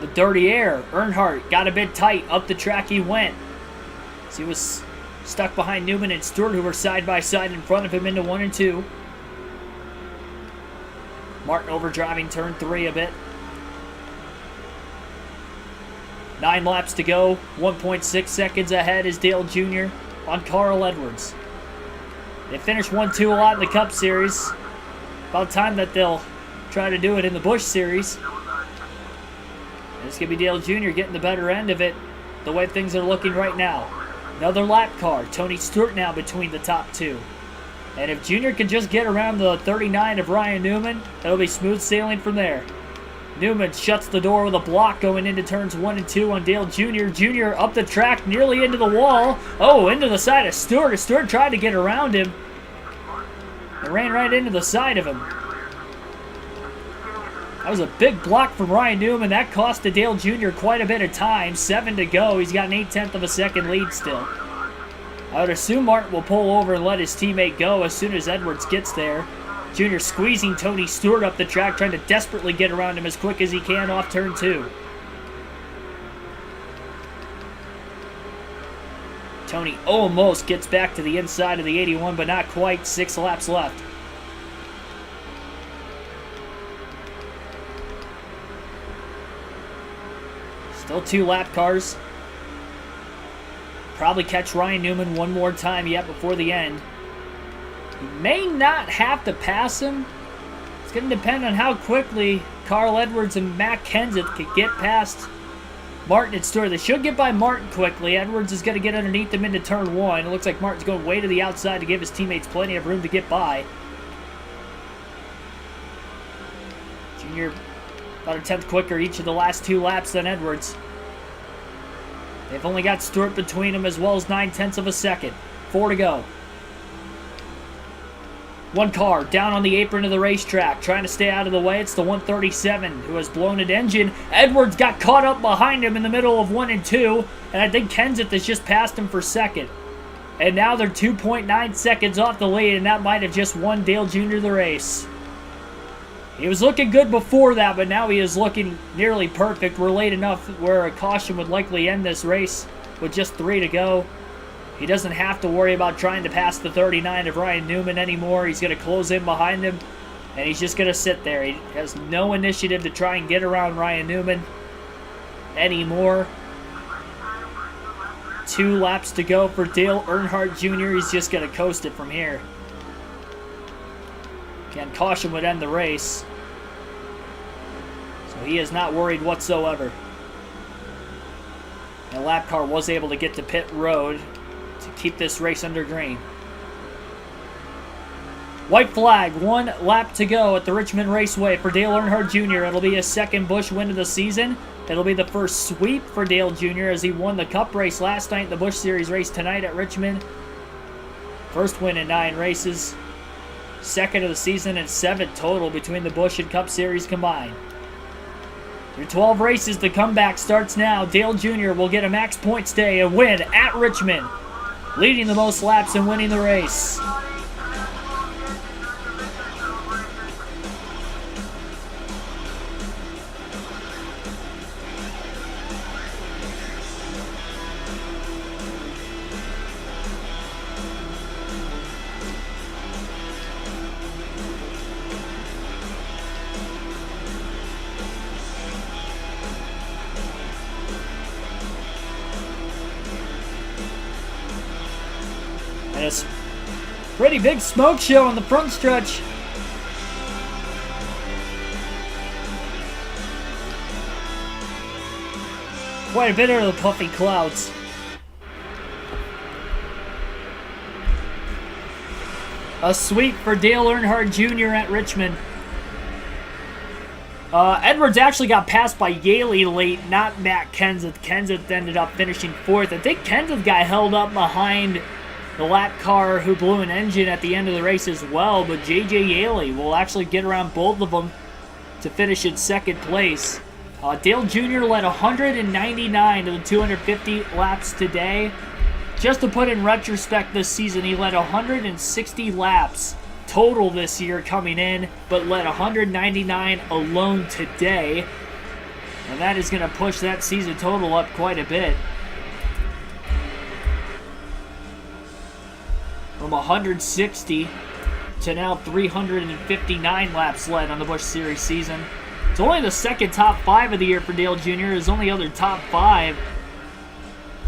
The dirty air. Earnhardt got a bit tight. Up the track he went. So he was stuck behind Newman and Stewart, who were side by side in front of him into 1 and 2. Martin overdriving turn 3 a bit. 9 laps to go. 1.6 seconds ahead is Dale Jr. on Carl Edwards. They finished 1-2 a lot in the Cup Series. About time that they'll try to do it in the Busch Series. And it's going to be Dale Jr. getting the better end of it, the way things are looking right now. Another lap car. Tony Stewart now between the top 2. And if Jr. can just get around the 39 of Ryan Newman, that'll be smooth sailing from there. Newman shuts the door with a block going into turns 1 and 2 on Dale Jr. Jr. up the track, nearly into the wall. Oh, into the side of Stewart. Stewart tried to get around him. It ran right into the side of him. That was a big block from Ryan Newman. That cost Dale Jr. quite a bit of time. 7 to go. He's got an 1/8 of a second lead still. I would assume Martin will pull over and let his teammate go as soon as Edwards gets there. Junior squeezing Tony Stewart up the track, trying to desperately get around him as quick as he can off turn 2. Tony almost gets back to the inside of the 81, but not quite. 6 laps left. Still 2 lap cars. Probably catch Ryan Newman one more time yet before the end. He may not have to pass him. It's going to depend on how quickly Carl Edwards and Matt Kenseth can get past Martin and Stewart. They should get by Martin quickly. Edwards is going to get underneath them into turn 1. It looks like Martin's going way to the outside to give his teammates plenty of room to get by. Junior about a 10th quicker each of the last 2 laps than Edwards. They've only got Stewart between them as well as 9/10 of a second. 4 to go. One car down on the apron of the racetrack, trying to stay out of the way. It's the 137 who has blown an engine. Edwards got caught up behind him in the middle of 1 and 2, and I think Kenseth has just passed him for second. And now they're 2.9 seconds off the lead, and that might have just won Dale Jr. the race. He was looking good before that, but now he is looking nearly perfect. We're late enough where a caution would likely end this race with just 3 to go. He doesn't have to worry about trying to pass the 39 of Ryan Newman anymore. He's going to close in behind him, and he's just going to sit there. He has no initiative to try and get around Ryan Newman anymore. 2 laps to go for Dale Earnhardt Jr. He's just going to coast it from here. Again, caution would end the race. So he is not worried whatsoever. And the lap car was able to get to pit road to keep this race under green. White flag, 1 lap to go at the Richmond Raceway for Dale Earnhardt Jr. It'll be his second Busch win of the season. It'll be the first sweep for Dale Jr. as he won the Cup race last night, the Busch Series race tonight at Richmond. First win in 9 races. Second of the season and 7 total between the Busch and Cup Series combined. Through 12 races, the comeback starts now. Dale Jr. will get a max points day, a win at Richmond, leading the most laps and winning the race. And a pretty big smoke show on the front stretch. Quite a bit of the puffy clouds. A sweep for Dale Earnhardt Jr. at Richmond. Edwards actually got passed by Yaley late, not Matt Kenseth. Kenseth ended up finishing 4th. I think Kenseth got held up behind the lap car who blew an engine at the end of the race as well, but J.J. Yaley will actually get around both of them to finish in 2nd place. Dale Jr. led 199 of the 250 laps today. Just to put in retrospect this season, he led 160 laps total this year coming in, but led 199 alone today. And that is going to push that season total up quite a bit. From 160 to now 359 laps led on the Busch Series season. It's only the second top 5 of the year for Dale Jr. His only other top 5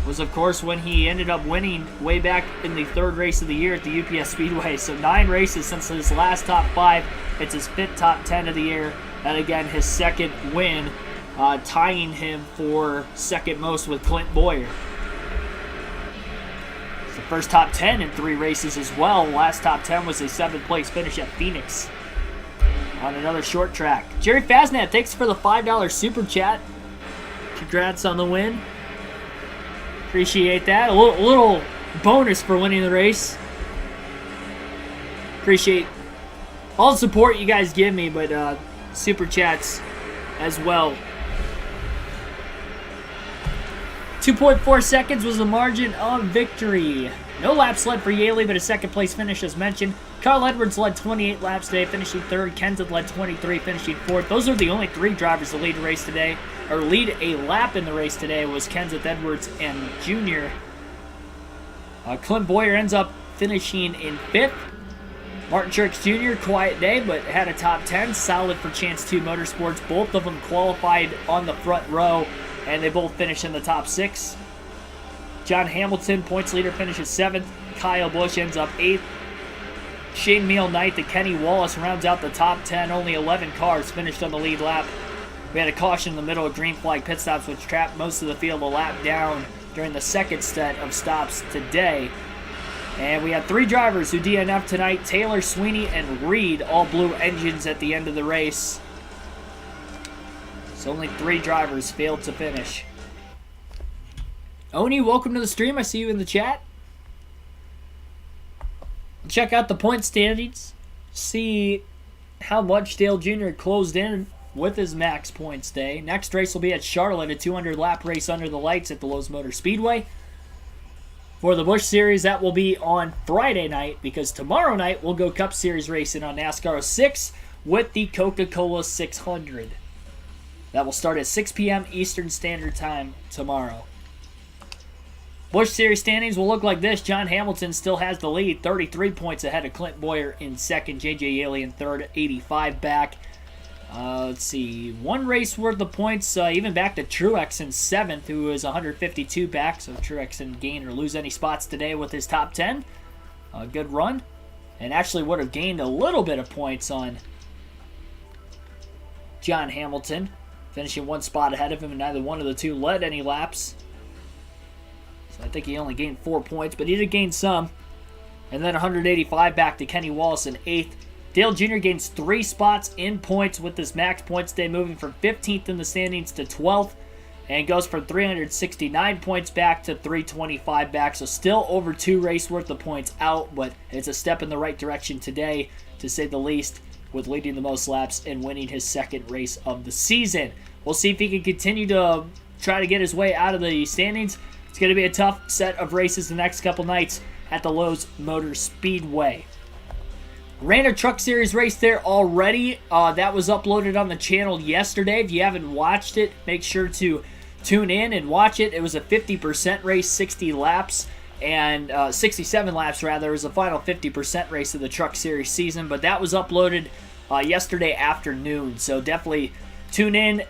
was, of course, when he ended up winning way back in the 3rd race of the year at the UPS Speedway. So 9 races since his last top 5. It's his 5th top 10 of the year. And again, his 2nd win, tying him for 2nd most with Clint Boyer. It's the first top 10 in 3 races as well. Last top 10 was a 7th place finish at Phoenix on another short track. Jerry Fasnat, thanks for the $5 super chat. Congrats on the win. Appreciate that. A little bonus for winning the race. Appreciate all the support you guys give me, but super chats as well. 2.4 seconds was the margin of victory. No laps led for Yaley, but a 2nd place finish as mentioned. Carl Edwards led 28 laps today, finishing 3rd. Kenseth led 23, finishing 4th. Those are the only 3 drivers to lead a race today, or lead a lap in the race today, was Kenseth, Edwards, and Jr. Clint Boyer ends up finishing in 5th. Martin Truex Jr., quiet day, but had a top 10, solid for Chance 2 Motorsports. Both of them qualified on the front row, and they both finished in the top 6. John Hamilton, points leader, finishes 7th. Kyle Busch ends up 8th. Shane Meal Knight and Kenny Wallace rounds out the top 10. Only 11 cars finished on the lead lap. We had a caution in the middle of green flag pit stops, which trapped most of the field a lap down during the 2nd set of stops today. And we had 3 drivers who DNF'd tonight. Taylor, Sweeney, and Reed all blew engines at the end of the race. So only 3 drivers failed to finish. Oni, welcome to the stream. I see you in the chat. Check out the point standings. See how much Dale Jr. closed in with his max points day. Next race will be at Charlotte, a 200-lap race under the lights at the Lowe's Motor Speedway. For the Busch Series, that will be on Friday night, because tomorrow night we'll go Cup Series racing on NASCAR 6 with the Coca-Cola 600. That will start at 6 p.m. Eastern Standard Time tomorrow. Busch Series standings will look like this. John Hamilton still has the lead, 33 points ahead of Clint Boyer in 2nd. J.J. Yaley in 3rd, 85 back. Let's see, 1 race worth of points, even back to Truex in 7th, who is 152 back. So Truex didn't gain or lose any spots today with his top 10. Good run. And actually would have gained a little bit of points on John Hamilton, finishing 1 spot ahead of him, and neither one of the 2 led any laps. So I think he only gained 4 points, but he did gain some. And then 185 back to Kenny Wallace in 8th. Dale Jr. gains 3 spots in points with this max points day, moving from 15th in the standings to 12th. And goes from 369 points back to 325 back. So still over 2 race worth of points out, but it's a step in the right direction today, to say the least, with leading the most laps and winning his 2nd race of the season. We'll see if he can continue to try to get his way out of the standings. It's going to be a tough set of races the next couple nights at the Lowe's Motor Speedway. Ran a Truck Series race there already. That was uploaded on the channel yesterday. If you haven't watched it, make sure to tune in and watch it. It was a 50% race, 60 laps, and 67 laps rather. It was the final 50% race of the Truck Series season, but that was uploaded yesterday afternoon. So definitely tune in,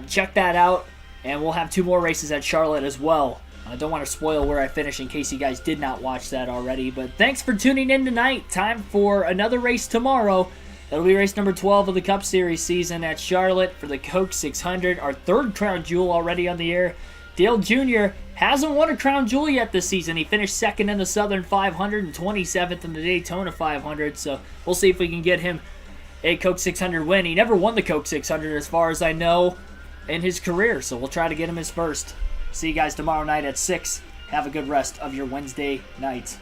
check that out, and we'll have 2 more races at Charlotte as well. I don't want to spoil where I finish in case you guys did not watch that already. But thanks for tuning in tonight. Time for another race tomorrow. That'll be race number 12 of the Cup Series season at Charlotte for the Coke 600. Our 3rd Crown Jewel already on the air. Dale Jr. hasn't won a Crown Jewel yet this season. He finished 2nd in the Southern 500 and 27th in the Daytona 500. So we'll see if we can get him a Coke 600 win. He never won the Coke 600 as far as I know in his career. So we'll try to get him his first. See you guys tomorrow night at 6. Have a good rest of your Wednesday night.